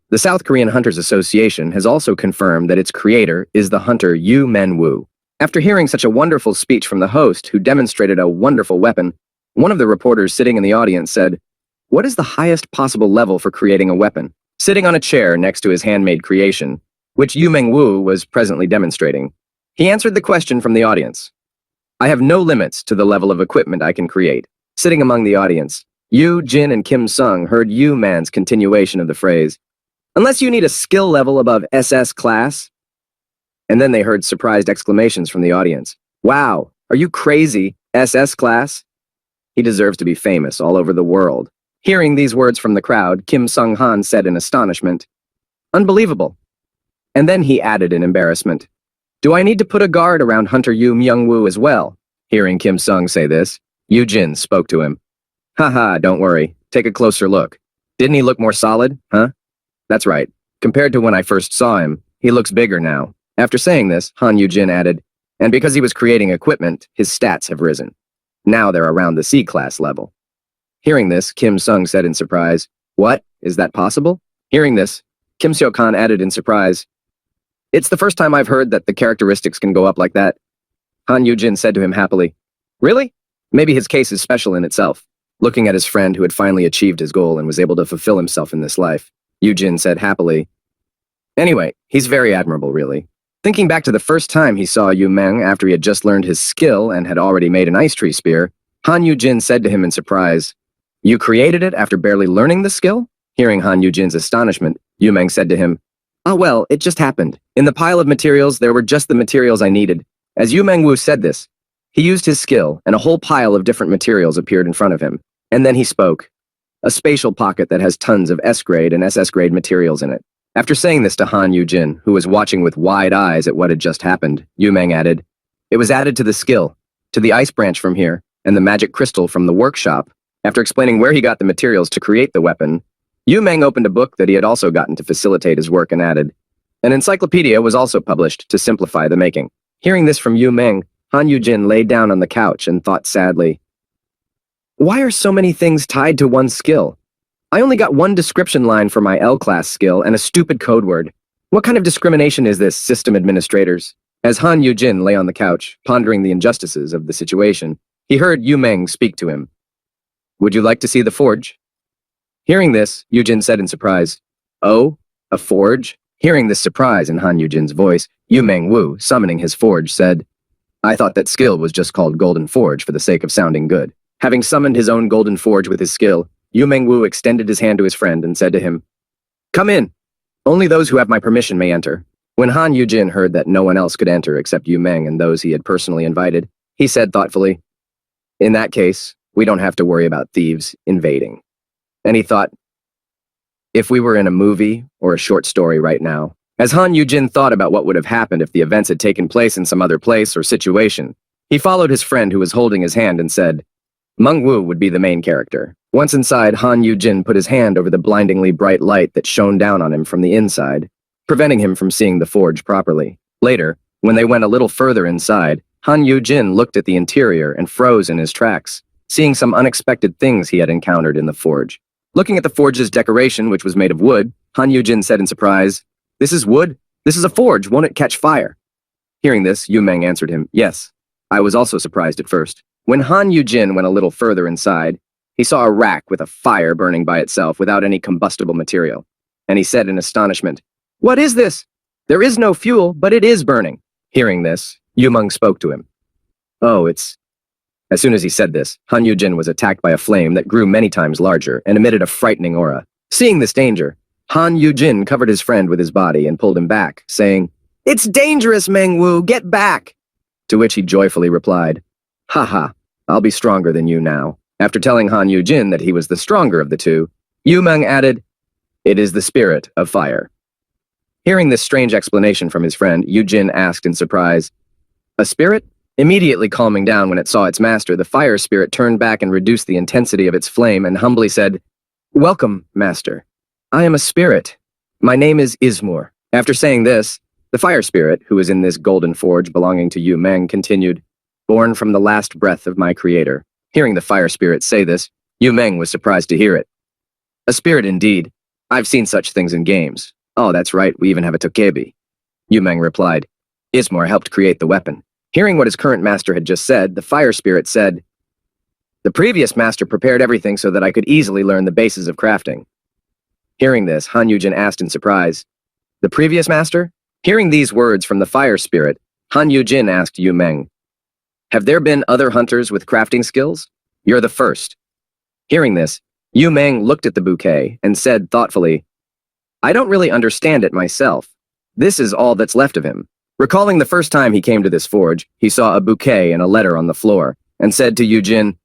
The South Korean Hunters Association has also confirmed that its creator is the hunter Yu Men-woo." After hearing such a wonderful speech from the host, who demonstrated a wonderful weapon, one of the reporters sitting in the audience said, "What is the highest possible level for creating a weapon?" Sitting on a chair next to his handmade creation, which Yu Meng-woo was presently demonstrating, he answered the question from the audience. "I have no limits to the level of equipment I can create." Sitting among the audience, Yu, Jin, and Kim Sung heard Yu Man's continuation of the phrase, "Unless you need a skill level above SS class." And then they heard surprised exclamations from the audience. "Wow, are you crazy? SS class? He deserves to be famous all over the world." Hearing these words from the crowd, Kim Sung-han said in astonishment, "Unbelievable." And then he added in embarrassment, "Do I need to put a guard around Hunter Yu Myung-woo as well?" Hearing Kim Sung say this, Yu Jin spoke to him. "Haha, don't worry. Take a closer look. Didn't he look more solid, huh? That's right. Compared to when I first saw him, he looks bigger now." After saying this, Han Yu-jin added, "And because he was creating equipment, his stats have risen. Now they're around the C-class level." Hearing this, Kim Sung said in surprise, "What? Is that possible?" Hearing this, Kim Seo-kan added in surprise, "It's the first time I've heard that the characteristics can go up like that." Han Yu-jin said to him happily, "Really? Maybe his case is special in itself." Looking at his friend who had finally achieved his goal and was able to fulfill himself in this life, Yu-jin said happily, "Anyway, he's very admirable, really." Thinking back to the first time he saw Yu Meng after he had just learned his skill and had already made an ice tree spear, Han Yu-jin said to him in surprise, "You created it after barely learning the skill?" Hearing Han Yu-jin's astonishment, Yu Meng said to him, "Oh well, it just happened. In the pile of materials, there were just the materials I needed." As Yu Meng-woo said this, he used his skill, and a whole pile of different materials appeared in front of him. And then he spoke, "A spatial pocket that has tons of S-grade and SS-grade materials in it." After saying this to Han Yu-jin, who was watching with wide eyes at what had just happened, Yu Meng added, "It was added to the skill, to the ice branch from here, and the magic crystal from the workshop." After explaining where he got the materials to create the weapon, Yu Meng opened a book that he had also gotten to facilitate his work and added, "An encyclopedia was also published to simplify the making." Hearing this from Yu Meng, Han Yu-jin lay down on the couch and thought sadly, "Why are so many things tied to one skill? I only got one description line for my L-class skill and a stupid code word. What kind of discrimination is this, system administrators?" As Han Yu-jin lay on the couch, pondering the injustices of the situation, he heard Yu Meng speak to him. "Would you like to see the forge?" Hearing this, Yu-jin said in surprise, "Oh, a forge?" Hearing this surprise in Han Yu-jin's voice, Yu Meng-woo, summoning his forge, said, "I thought that skill was just called Golden Forge for the sake of sounding good." Having summoned his own Golden Forge with his skill, Yu Meng-woo extended his hand to his friend and said to him, "Come in. Only those who have my permission may enter." When Han Yu-jin heard that no one else could enter except Yu Meng and those he had personally invited, he said thoughtfully, "In that case, we don't have to worry about thieves invading." And he thought, if we were in a movie or a short story right now. As Han Yujin thought about what would have happened if the events had taken place in some other place or situation, he followed his friend who was holding his hand and said, Meng Wu would be the main character. Once inside, Han Yujin put his hand over the blindingly bright light that shone down on him from the inside, preventing him from seeing the forge properly. Later, when they went a little further inside, Han Yujin looked at the interior and froze in his tracks, seeing some unexpected things he had encountered in the forge. Looking at the forge's decoration, which was made of wood, Han Yujin said in surprise, This is wood? This is a forge, won't it catch fire? Hearing this, Yu Meng answered him, Yes. I was also surprised at first. When Han Yujin went a little further inside, he saw a rack with a fire burning by itself without any combustible material. And he said in astonishment, What is this? There is no fuel, but it is burning. Hearing this, Yu Meng spoke to him. Oh, it's... As soon as he said this, Han Yujin was attacked by a flame that grew many times larger and emitted a frightening aura. Seeing this danger, Han Yujin covered his friend with his body and pulled him back, saying, It's dangerous, Meng Wu, get back! To which he joyfully replied, Haha, I'll be stronger than you now. After telling Han Yujin that he was the stronger of the two, Yu Meng added, It is the spirit of fire. Hearing this strange explanation from his friend, Yujin asked in surprise, A spirit? Immediately calming down when it saw its master, the fire spirit turned back and reduced the intensity of its flame and humbly said, Welcome, master. I am a spirit. My name is Ismur. After saying this, the fire spirit, who was in this golden forge belonging to Yu Meng, continued, Born from the last breath of my creator. Hearing the fire spirit say this, Yu Meng was surprised to hear it. A spirit indeed. I've seen such things in games. Oh, that's right, we even have a tokebi. Yu Meng replied. Ismur helped create the weapon. Hearing what his current master had just said, the fire spirit said, The previous master prepared everything so that I could easily learn the bases of crafting. Hearing this, Han Yujin asked in surprise, The previous master? Hearing these words from the fire spirit, Han Yujin asked Yu Meng, Have there been other hunters with crafting skills? You're the first. Hearing this, Yu Meng looked at the bouquet and said thoughtfully, I don't really understand it myself. This is all that's left of him. Recalling the first time he came to this forge, he saw a bouquet and a letter on the floor, and said to Yujin,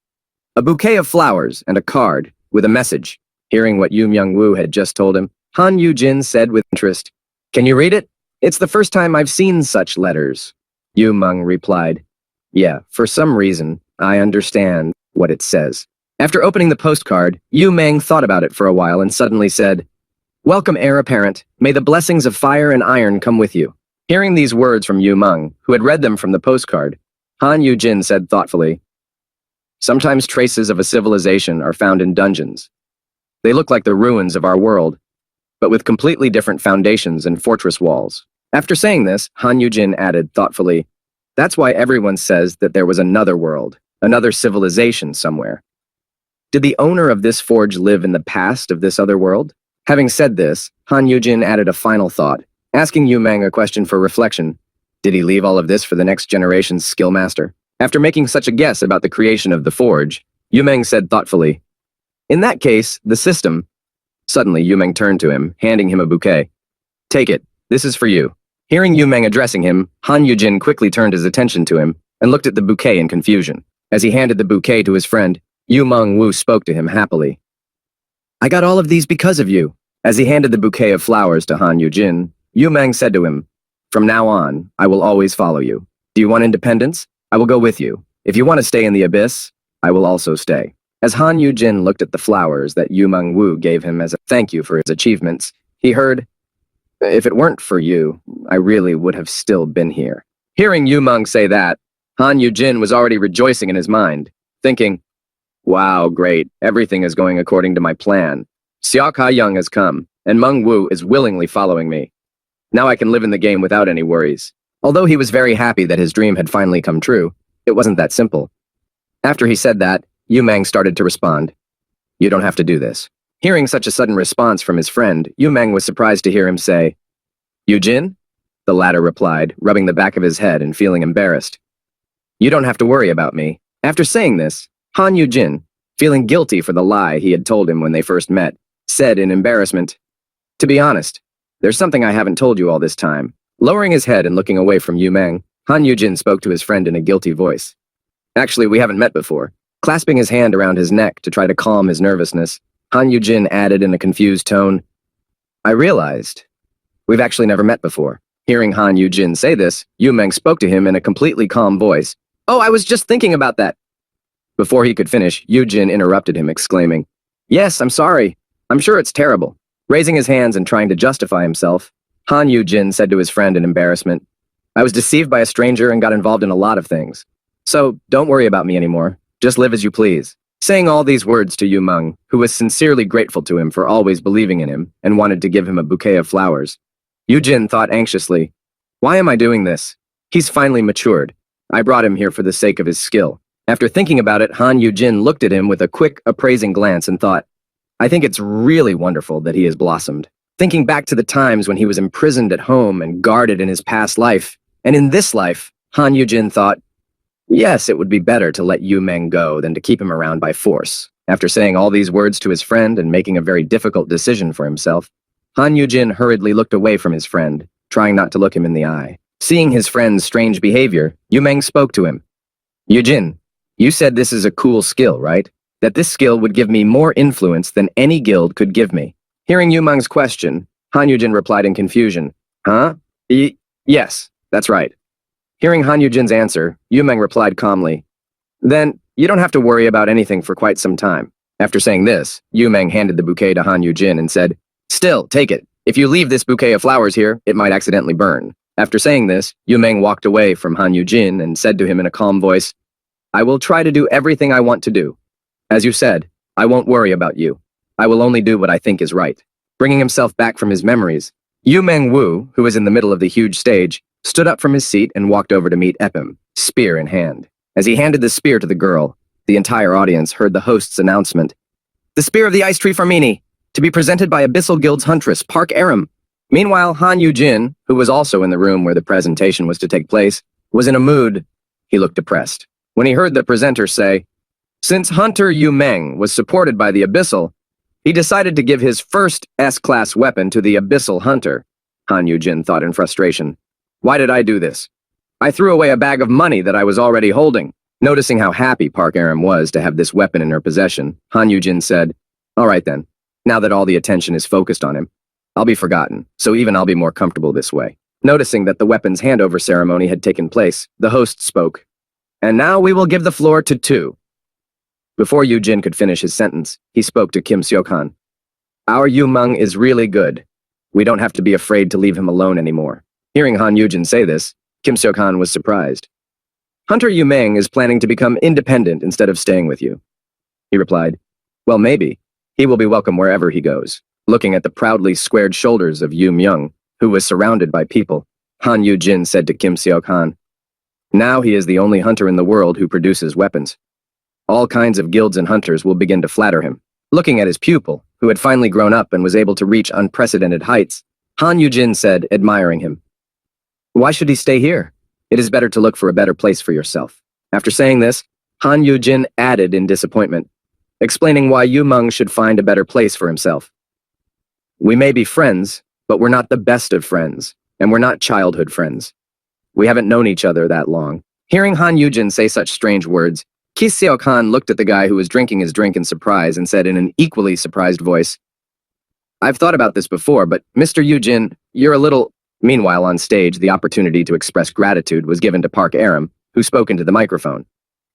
A bouquet of flowers and a card with a message. Hearing what Yu Myung Woo had just told him, Han Yujin said with interest, Can you read it? It's the first time I've seen such letters. Yu Meng replied, Yeah, for some reason, I understand what it says. After opening the postcard, Yu Meng thought about it for a while and suddenly said, Welcome, heir apparent. May the blessings of fire and iron come with you. Hearing these words from Yu Meng, who had read them from the postcard, Han Yujin said thoughtfully, Sometimes traces of a civilization are found in dungeons. They look like the ruins of our world, but with completely different foundations and fortress walls. After saying this, Han Yujin added thoughtfully, That's why everyone says that there was another world, another civilization somewhere. Did the owner of this forge live in the past of this other world? Having said this, Han Yujin added a final thought, asking Yu Meng a question for reflection. Did he leave all of this for the next generation's skill master? After making such a guess about the creation of the forge, Yu Meng said thoughtfully, In that case, the system... Suddenly, Yu Meng turned to him, handing him a bouquet. Take it. This is for you. Hearing Yu Meng addressing him, Han Yujin quickly turned his attention to him and looked at the bouquet in confusion. As he handed the bouquet to his friend, Yu Meng Wu spoke to him happily. I got all of these because of you. As he handed the bouquet of flowers to Han Yujin, Yu Meng said to him, From now on, I will always follow you. Do you want independence? I will go with you. If you want to stay in the abyss, I will also stay. As Han Yujin looked at the flowers that Yu Meng Wu gave him as a thank you for his achievements, he heard, If it weren't for you, I really would have still been here. Hearing Yu Meng say that, Han Yujin was already rejoicing in his mind, thinking, Wow, great, everything is going according to my plan. Xiao Ka Young has come, and Meng Wu is willingly following me. Now I can live in the game without any worries. Although he was very happy that his dream had finally come true, it wasn't that simple. After he said that, Yu Meng started to respond. You don't have to do this. Hearing such a sudden response from his friend, Yu Meng was surprised to hear him say, Yujin? The latter replied, rubbing the back of his head and feeling embarrassed. You don't have to worry about me. After saying this, Han Yujin, feeling guilty for the lie he had told him when they first met, said in embarrassment, To be honest, there's something I haven't told you all this time. Lowering his head and looking away from Yu Meng, Han Yujin spoke to his friend in a guilty voice. Actually, we haven't met before. Clasping his hand around his neck to try to calm his nervousness, Han Yujin added in a confused tone, I realized we've actually never met before. Hearing Han Yu-jin say this, Yu Meng spoke to him in a completely calm voice. Oh, I was just thinking about that. Before he could finish, Yu-jin interrupted him, exclaiming, Yes, I'm sorry. I'm sure it's terrible. Raising his hands and trying to justify himself, Han Yu-jin said to his friend in embarrassment, I was deceived by a stranger and got involved in a lot of things. So, don't worry about me anymore. Just live as you please. Saying all these words to Yu Meng, who was sincerely grateful to him for always believing in him and wanted to give him a bouquet of flowers. Yu-jin thought anxiously, Why am I doing this? He's finally matured. I brought him here for the sake of his skill. After thinking about it, Han Yu-jin looked at him with a quick, appraising glance and thought, I think it's really wonderful that he has blossomed. Thinking back to the times when he was imprisoned at home and guarded in his past life, and in this life, Han Yu-jin thought, yes, it would be better to let Yu Meng go than to keep him around by force. After saying all these words to his friend and making a very difficult decision for himself, Han Yu-jin hurriedly looked away from his friend, trying not to look him in the eye. Seeing his friend's strange behavior, Yu Meng spoke to him. Yu-jin, you said this is a cool skill, right? That this skill would give me more influence than any guild could give me. Hearing Yu Meng's question, Han Yu-jin replied in confusion. Huh? Yes, that's right. Hearing Han Yu-jin's answer, Yu Meng replied calmly. Then, you don't have to worry about anything for quite some time. After saying this, Yu Meng handed the bouquet to Han Yu-jin and said, Still, take it. If you leave this bouquet of flowers here, it might accidentally burn. After saying this, Yu Meng walked away from Han Yu-jin and said to him in a calm voice, I will try to do everything I want to do. As you said, I won't worry about you. I will only do what I think is right. Bringing himself back from his memories, Yu Meng Wu, who was in the middle of the huge stage, stood up from his seat and walked over to meet Epim, spear in hand. As he handed the spear to the girl, the entire audience heard the host's announcement. The Spear of the Ice Tree Farmini, to be presented by Abyssal Guild's huntress, Park Aram. Meanwhile, Han Yu-jin, who was also in the room where the presentation was to take place, was in a mood. He looked depressed. When he heard the presenter say, Since Hunter Yu Meng was supported by the Abyssal, he decided to give his first S-class weapon to the Abyssal Hunter. Han Yu-jin thought in frustration. Why did I do this? I threw away a bag of money that I was already holding. Noticing how happy Park Aram was to have this weapon in her possession, Han Yu-jin said, All right then, now that all the attention is focused on him, I'll be forgotten, so even I'll be more comfortable this way. Noticing that the weapon's handover ceremony had taken place, the host spoke. And now we will give the floor to two. Before Yu-jin could finish his sentence, he spoke to Kim Seok-han. Our Yu Meng is really good. We don't have to be afraid to leave him alone anymore. Hearing Han Yu-jin say this, Kim Seok-han was surprised. Hunter Yu Meng is planning to become independent instead of staying with you. He replied, Well, maybe. He will be welcome wherever he goes. Looking at the proudly squared shoulders of Yu Myung, who was surrounded by people, Han Yu-jin said to Kim Seok-han, Now he is the only hunter in the world who produces weapons. All kinds of guilds and hunters will begin to flatter him. Looking at his pupil, who had finally grown up and was able to reach unprecedented heights, Han Yu-jin said, admiring him, Why should he stay here? It is better to look for a better place for yourself. After saying this, Han Yu-jin added in disappointment, explaining why Yu Meng should find a better place for himself. We may be friends, but we're not the best of friends, and we're not childhood friends. We haven't known each other that long. Hearing Han Yu-jin say such strange words, Ki Seok-han looked at the guy who was drinking his drink in surprise and said in an equally surprised voice, I've thought about this before, but Mr. Yu-jin, you're a little... Meanwhile, on stage, the opportunity to express gratitude was given to Park Aram, who spoke into the microphone.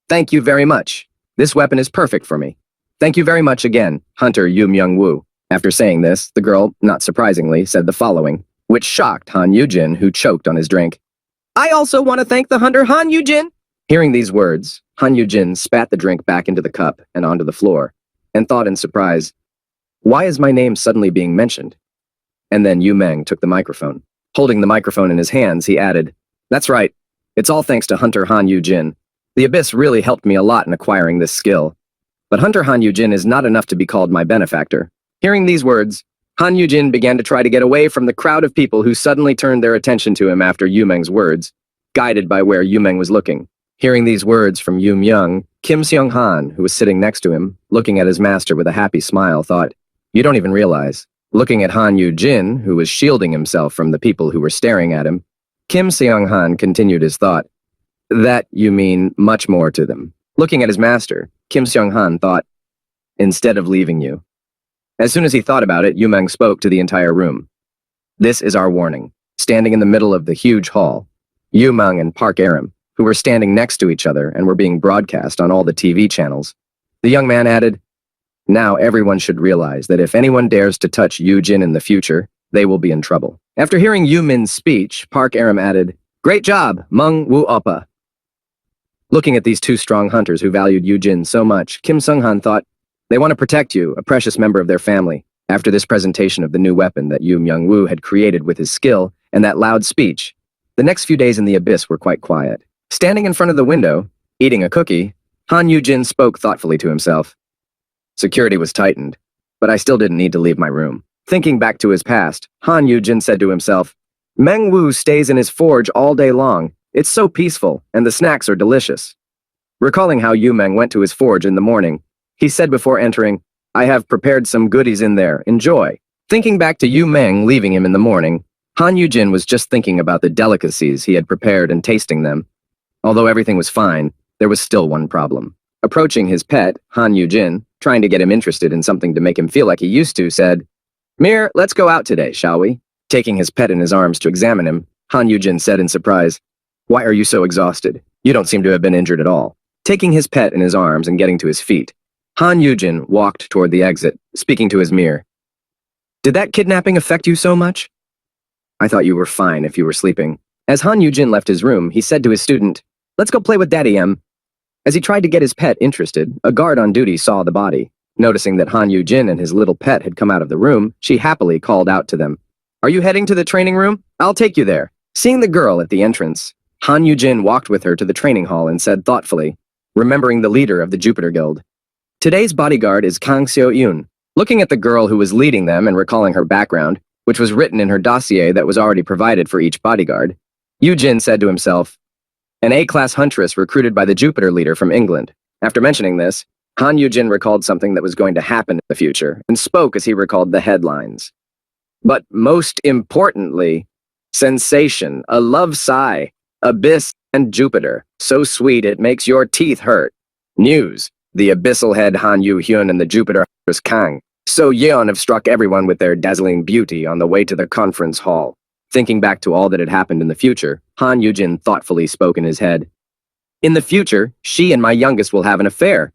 Thank you very much. This weapon is perfect for me. Thank you very much again, Hunter Yu Myung Woo. After saying this, the girl, not surprisingly, said the following, which shocked Han Yu-jin, who choked on his drink. I also want to thank the hunter Han Yu-jin. Hearing these words, Han Yu-jin spat the drink back into the cup and onto the floor, and thought in surprise, Why is my name suddenly being mentioned? And then Yu Meng took the microphone. Holding the microphone in his hands, he added, That's right. It's all thanks to Hunter Han Yu-jin. The Abyss really helped me a lot in acquiring this skill. But Hunter Han Yu-jin is not enough to be called my benefactor. Hearing these words, Han Yu-jin began to try to get away from the crowd of people who suddenly turned their attention to him after Yu Meng's words, guided by where Yu Meng was looking. Hearing these words from Yu Myung, Kim Seok-han, who was sitting next to him, looking at his master with a happy smile, thought, You don't even realize. Looking at Han Yu-jin, who was shielding himself from the people who were staring at him, Kim Seok-han continued his thought. That you mean much more to them. Looking at his master, Kim Seok-han thought, Instead of leaving you, As soon as he thought about it, Yumeng spoke to the entire room. This is our warning. Standing in the middle of the huge hall, Yumeng and Park Aram, who were standing next to each other and were being broadcast on all the TV channels. The young man added, "Now everyone should realize that if anyone dares to touch Yu Jin in the future, they will be in trouble." After hearing Yu Min's speech, Park Aram added, "Great job, Meng Wu Oppa." Looking at these two strong hunters who valued Yu Jin so much, Kim Sung-han thought, they want to protect you, a precious member of their family. After this presentation of the new weapon that Yu Myung-woo had created with his skill and that loud speech, the next few days in the abyss were quite quiet. Standing in front of the window, eating a cookie, Han Yu-jin spoke thoughtfully to himself. Security was tightened, but I still didn't need to leave my room. Thinking back to his past, Han Yu-jin said to himself, Meng Wu stays in his forge all day long. It's so peaceful, and the snacks are delicious. Recalling how Yu Meng went to his forge in the morning, he said before entering, I have prepared some goodies in there, enjoy. Thinking back to Yu Meng leaving him in the morning, Han Yu-jin was just thinking about the delicacies he had prepared and tasting them. Although everything was fine, there was still one problem. Approaching his pet, Han Yu-jin, trying to get him interested in something to make him feel like he used to, said, Mir, let's go out today, shall we? Taking his pet in his arms to examine him, Han Yu-jin said in surprise, Why are you so exhausted? You don't seem to have been injured at all. Taking his pet in his arms and getting to his feet, Han Yu-jin walked toward the exit, speaking to his mirror. Did that kidnapping affect you so much? I thought you were fine if you were sleeping. As Han Yu-jin left his room, he said to his student, Let's go play with Daddy M. As he tried to get his pet interested, a guard on duty saw the body. Noticing that Han Yu-jin and his little pet had come out of the room, she happily called out to them. Are you heading to the training room? I'll take you there. Seeing the girl at the entrance, Han Yu-jin walked with her to the training hall and said thoughtfully, remembering the leader of the Jupiter Guild. Today's bodyguard is Kang Seo-yoon. Looking at the girl who was leading them and recalling her background, which was written in her dossier that was already provided for each bodyguard, Yu-jin said to himself, an A-class huntress recruited by the Jupiter leader from England. After mentioning this, Han Yu-jin recalled something that was going to happen in the future and spoke as he recalled the headlines. But most importantly, sensation, a love sigh, abyss and Jupiter, so sweet it makes your teeth hurt. News, the abyssal head Han Yu-hyun and the Jupiter huntress Kang So-yeon have struck everyone with their dazzling beauty on the way to the conference hall. Thinking back to all that had happened in the future, Han Yu-jin thoughtfully spoke in his head. In the future, she and my youngest will have an affair.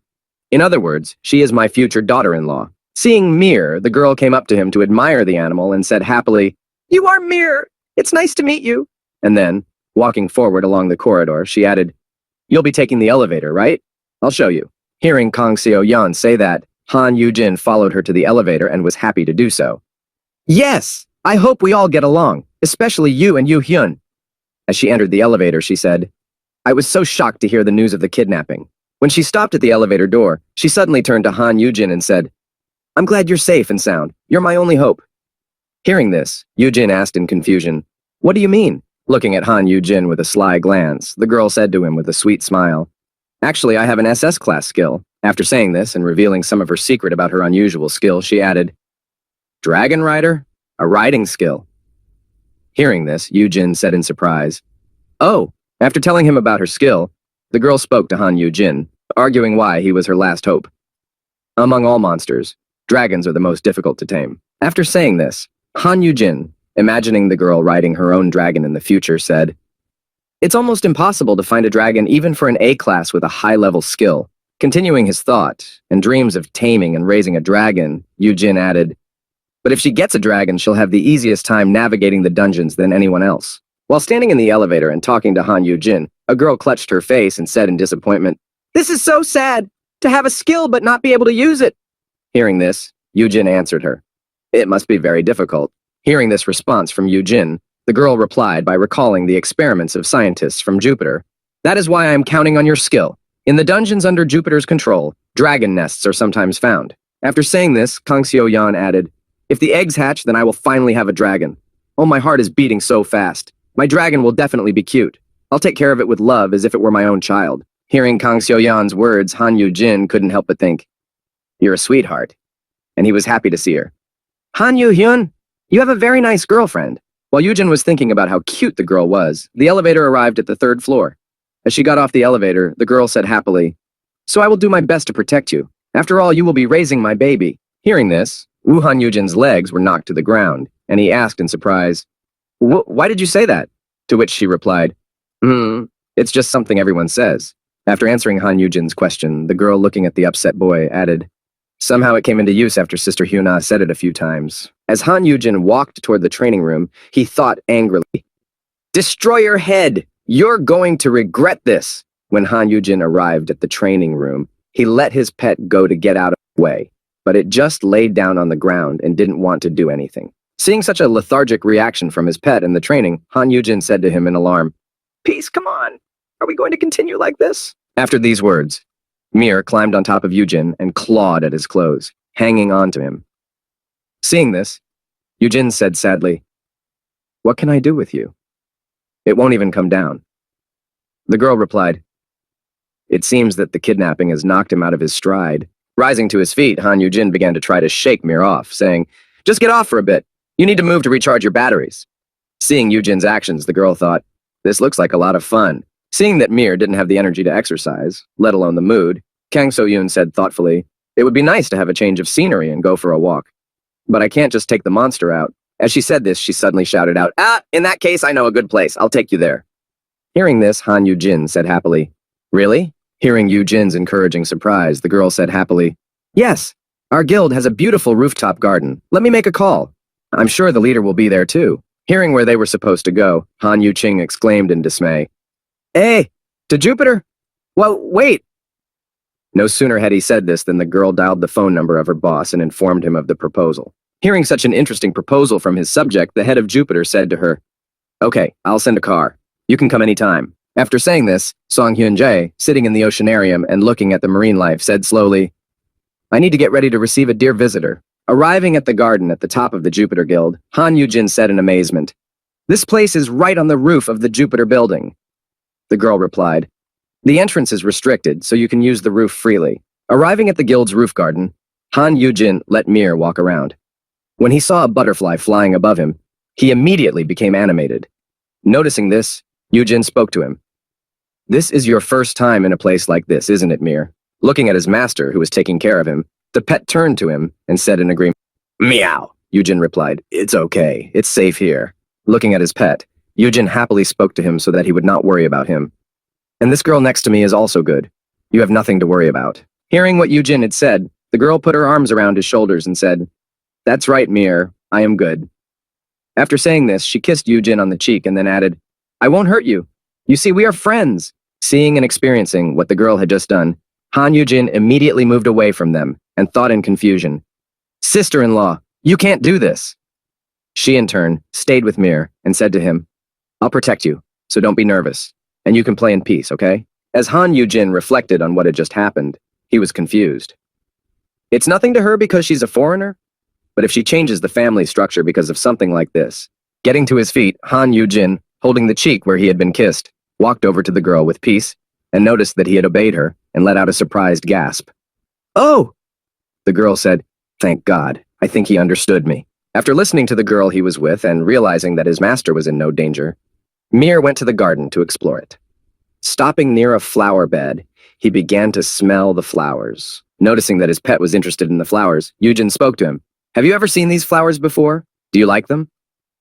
In other words, she is my future daughter-in-law. Seeing Mir, the girl came up to him to admire the animal and said happily, You are Mir! It's nice to meet you. And then, walking forward along the corridor, she added, You'll be taking the elevator, right? I'll show you. Hearing Kang Seo-yeon say that, Han Yu-jin followed her to the elevator and was happy to do so. Yes! I hope we all get along, especially you and Yu-hyun. As she entered the elevator, she said, I was so shocked to hear the news of the kidnapping. When she stopped at the elevator door, she suddenly turned to Han Yu-jin and said, I'm glad you're safe and sound. You're my only hope. Hearing this, Yu-jin asked in confusion, What do you mean? Looking at Han Yu-jin with a sly glance, the girl said to him with a sweet smile, Actually, I have an SS class skill. After saying this and revealing some of her secret about her unusual skill, she added, Dragon Rider? A riding skill. Hearing this, Yu-jin said in surprise, Oh, after telling him about her skill, the girl spoke to Han Yu-jin, arguing why he was her last hope. Among all monsters, dragons are the most difficult to tame. After saying this, Han Yu-jin, imagining the girl riding her own dragon in the future, said, It's almost impossible to find a dragon even for an A-class with a high-level skill. Continuing his thought, and dreams of taming and raising a dragon, Yu-jin added, But if she gets a dragon, she'll have the easiest time navigating the dungeons than anyone else. While standing in the elevator and talking to Han Yu-jin, a girl clutched her face and said in disappointment, This is so sad, to have a skill but not be able to use it. Hearing this, Yu-jin answered her. It must be very difficult. Hearing this response from Yu-jin, the girl replied by recalling the experiments of scientists from Jupiter. That is why I am counting on your skill. In the dungeons under Jupiter's control, dragon nests are sometimes found. After saying this, Kang Seo-yeon added, If the eggs hatch, then I will finally have a dragon. Oh, my heart is beating so fast. My dragon will definitely be cute. I'll take care of it with love as if it were my own child. Hearing Kang Seo-yeon's words, Han Yu-jin couldn't help but think, You're a sweetheart. And he was happy to see her. Han Yu-hyun, you have a very nice girlfriend. While Yu-jin was thinking about how cute the girl was, the elevator arrived at the 3rd floor. As she got off the elevator, the girl said happily, So I will do my best to protect you. After all, you will be raising my baby. Hearing this, Wu Han Yujin's legs were knocked to the ground, and he asked in surprise, Why did you say that? To which she replied, it's just something everyone says. After answering Han Yujin's question, the girl looking at the upset boy added, Somehow it came into use after Sister Hyuna said it a few times. As Han Yujin walked toward the training room, he thought angrily, Destroy your head! You're going to regret this! When Han Yujin arrived at the training room, he let his pet go to get out of the way, but it just laid down on the ground and didn't want to do anything. Seeing such a lethargic reaction from his pet in the training, Han Yujin said to him in alarm, Peace, come on! Are we going to continue like this? After these words, Mir climbed on top of Yujin and clawed at his clothes, hanging on to him. Seeing this, Yujin said sadly, What can I do with you? It won't even come down. The girl replied, It seems that the kidnapping has knocked him out of his stride. Rising to his feet, Han Yujin began to try to shake Mir off, saying, Just get off for a bit. You need to move to recharge your batteries. Seeing Yujin's actions, the girl thought, This looks like a lot of fun. Seeing that Mir didn't have the energy to exercise, let alone the mood, Kang So-yoon said thoughtfully, It would be nice to have a change of scenery and go for a walk. But I can't just take the monster out. As she said this, she suddenly shouted out, In that case, I know a good place. I'll take you there. Hearing this, Han Yujin said happily, Really? Hearing Yujin's encouraging surprise, the girl said happily, Yes, our guild has a beautiful rooftop garden. Let me make a call. I'm sure the leader will be there too. Hearing where they were supposed to go, Han Yuching exclaimed in dismay, Hey, to Jupiter? Well, wait. No sooner had he said this than the girl dialed the phone number of her boss and informed him of the proposal. Hearing such an interesting proposal from his subject, the head of Jupiter said to her, Okay, I'll send a car. You can come anytime. After saying this, Song Hyun-jae, sitting in the oceanarium and looking at the marine life, said slowly, I need to get ready to receive a dear visitor. Arriving at the garden at the top of the Jupiter Guild, Han Yujin said in amazement, This place is right on the roof of the Jupiter building. The girl replied, The entrance is restricted, so you can use the roof freely. Arriving at the guild's roof garden, Han Yujin let Mir walk around. When he saw a butterfly flying above him, he immediately became animated. Noticing this, Yujin spoke to him. This is your first time in a place like this, isn't it, Mir? Looking at his master, who was taking care of him, the pet turned to him and said in agreement, Meow! Yujin replied, It's okay. It's safe here. Looking at his pet, Yujin happily spoke to him so that he would not worry about him. And this girl next to me is also good. You have nothing to worry about. Hearing what Yujin had said, the girl put her arms around his shoulders and said, That's right, Mir. I am good. After saying this, she kissed Yujin on the cheek and then added, I won't hurt you. You see, we are friends. Seeing and experiencing what the girl had just done, Han Yujin immediately moved away from them and thought in confusion, Sister-in-law, you can't do this. She, in turn, stayed with Mir and said to him, I'll protect you, so don't be nervous, and you can play in peace, okay? As Han Yujin reflected on what had just happened, he was confused. It's nothing to her because she's a foreigner, but if she changes the family structure because of something like this. Getting to his feet, Han Yujin, holding the cheek where he had been kissed, walked over to the girl with peace and noticed that he had obeyed her and let out a surprised gasp. Oh! The girl said, Thank God, I think he understood me. After listening to the girl he was with and realizing that his master was in no danger, Mir went to the garden to explore it. Stopping near a flower bed, he began to smell the flowers. Noticing that his pet was interested in the flowers, Yujin spoke to him. Have you ever seen these flowers before? Do you like them?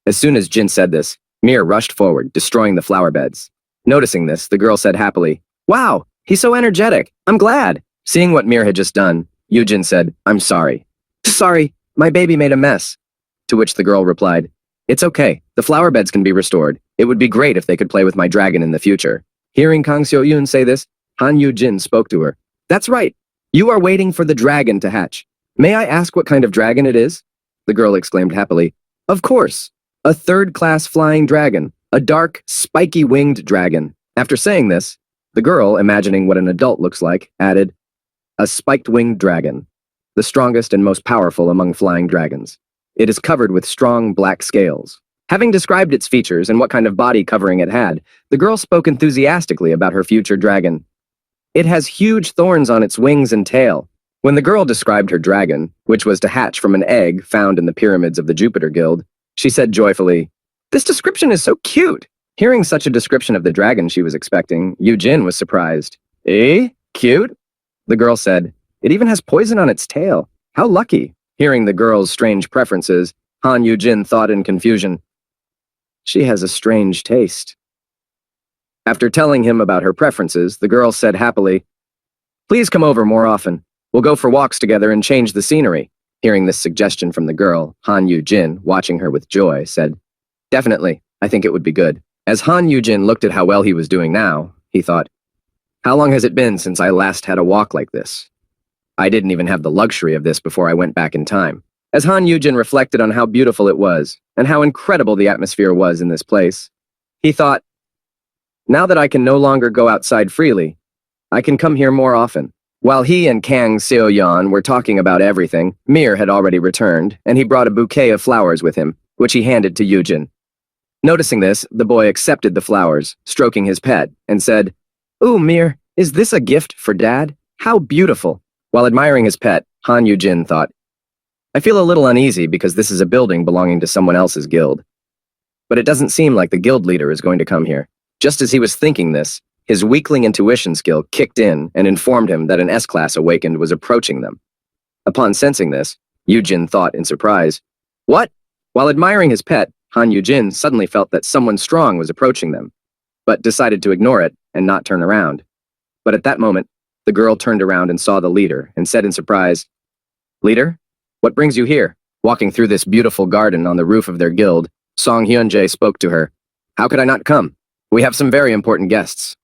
As soon as Jin said this, Mir rushed forward, destroying the flower beds. Noticing this, the girl said happily, Wow, he's so energetic. I'm glad. Seeing what Mir had just done, Yujin said, I'm sorry. Sorry, my baby made a mess. To which the girl replied, It's okay. The flower beds can be restored. It would be great if they could play with my dragon in the future. Hearing Kang Seo-yoon say this, Han Yujin spoke to her. That's right. You are waiting for the dragon to hatch. May I ask what kind of dragon it is? The girl exclaimed happily. Of course. A third-class flying dragon. A dark, spiky-winged dragon. After saying this, the girl, imagining what an adult looks like, added, A spiked-winged dragon. The strongest and most powerful among flying dragons. It is covered with strong black scales. Having described its features and what kind of body covering it had, the girl spoke enthusiastically about her future dragon. It has huge thorns on its wings and tail. When the girl described her dragon, which was to hatch from an egg found in the pyramids of the Jupiter Guild, she said joyfully, This description is so cute. Hearing such a description of the dragon she was expecting, Yujin was surprised. Eh? Cute? The girl said, It even has poison on its tail. How lucky. Hearing the girl's strange preferences, Han Yujin thought in confusion, "She has a strange taste." After telling him about her preferences, the girl said happily, "Please come over more often. We'll go for walks together and change the scenery." Hearing this suggestion from the girl, Han Yujin, watching her with joy, said, "Definitely, I think it would be good." As Han Yujin looked at how well he was doing now, he thought, "How long has it been since I last had a walk like this? I didn't even have the luxury of this before I went back in time." As Han Yujin reflected on how beautiful it was, and how incredible the atmosphere was in this place, he thought, "Now that I can no longer go outside freely, I can come here more often." While he and Kang Seoyeon were talking about everything, Mir had already returned, and he brought a bouquet of flowers with him, which he handed to Yujin. Noticing this, the boy accepted the flowers, stroking his pet, and said, "Ooh, Mir, is this a gift for Dad? How beautiful." While admiring his pet, Han Yujin thought, "I feel a little uneasy because this is a building belonging to someone else's guild. But it doesn't seem like the guild leader is going to come here." Just as he was thinking this, his weakling intuition skill kicked in and informed him that an S-class awakened was approaching them. Upon sensing this, Yujin thought in surprise, "What?" While admiring his pet, Han Yujin suddenly felt that someone strong was approaching them, but decided to ignore it and not turn around. But at that moment, the girl turned around and saw the leader and said in surprise, "Leader, what brings you here?" Walking through this beautiful garden on the roof of their guild, Song Hyunjae spoke to her. "How could I not come? We have some very important guests."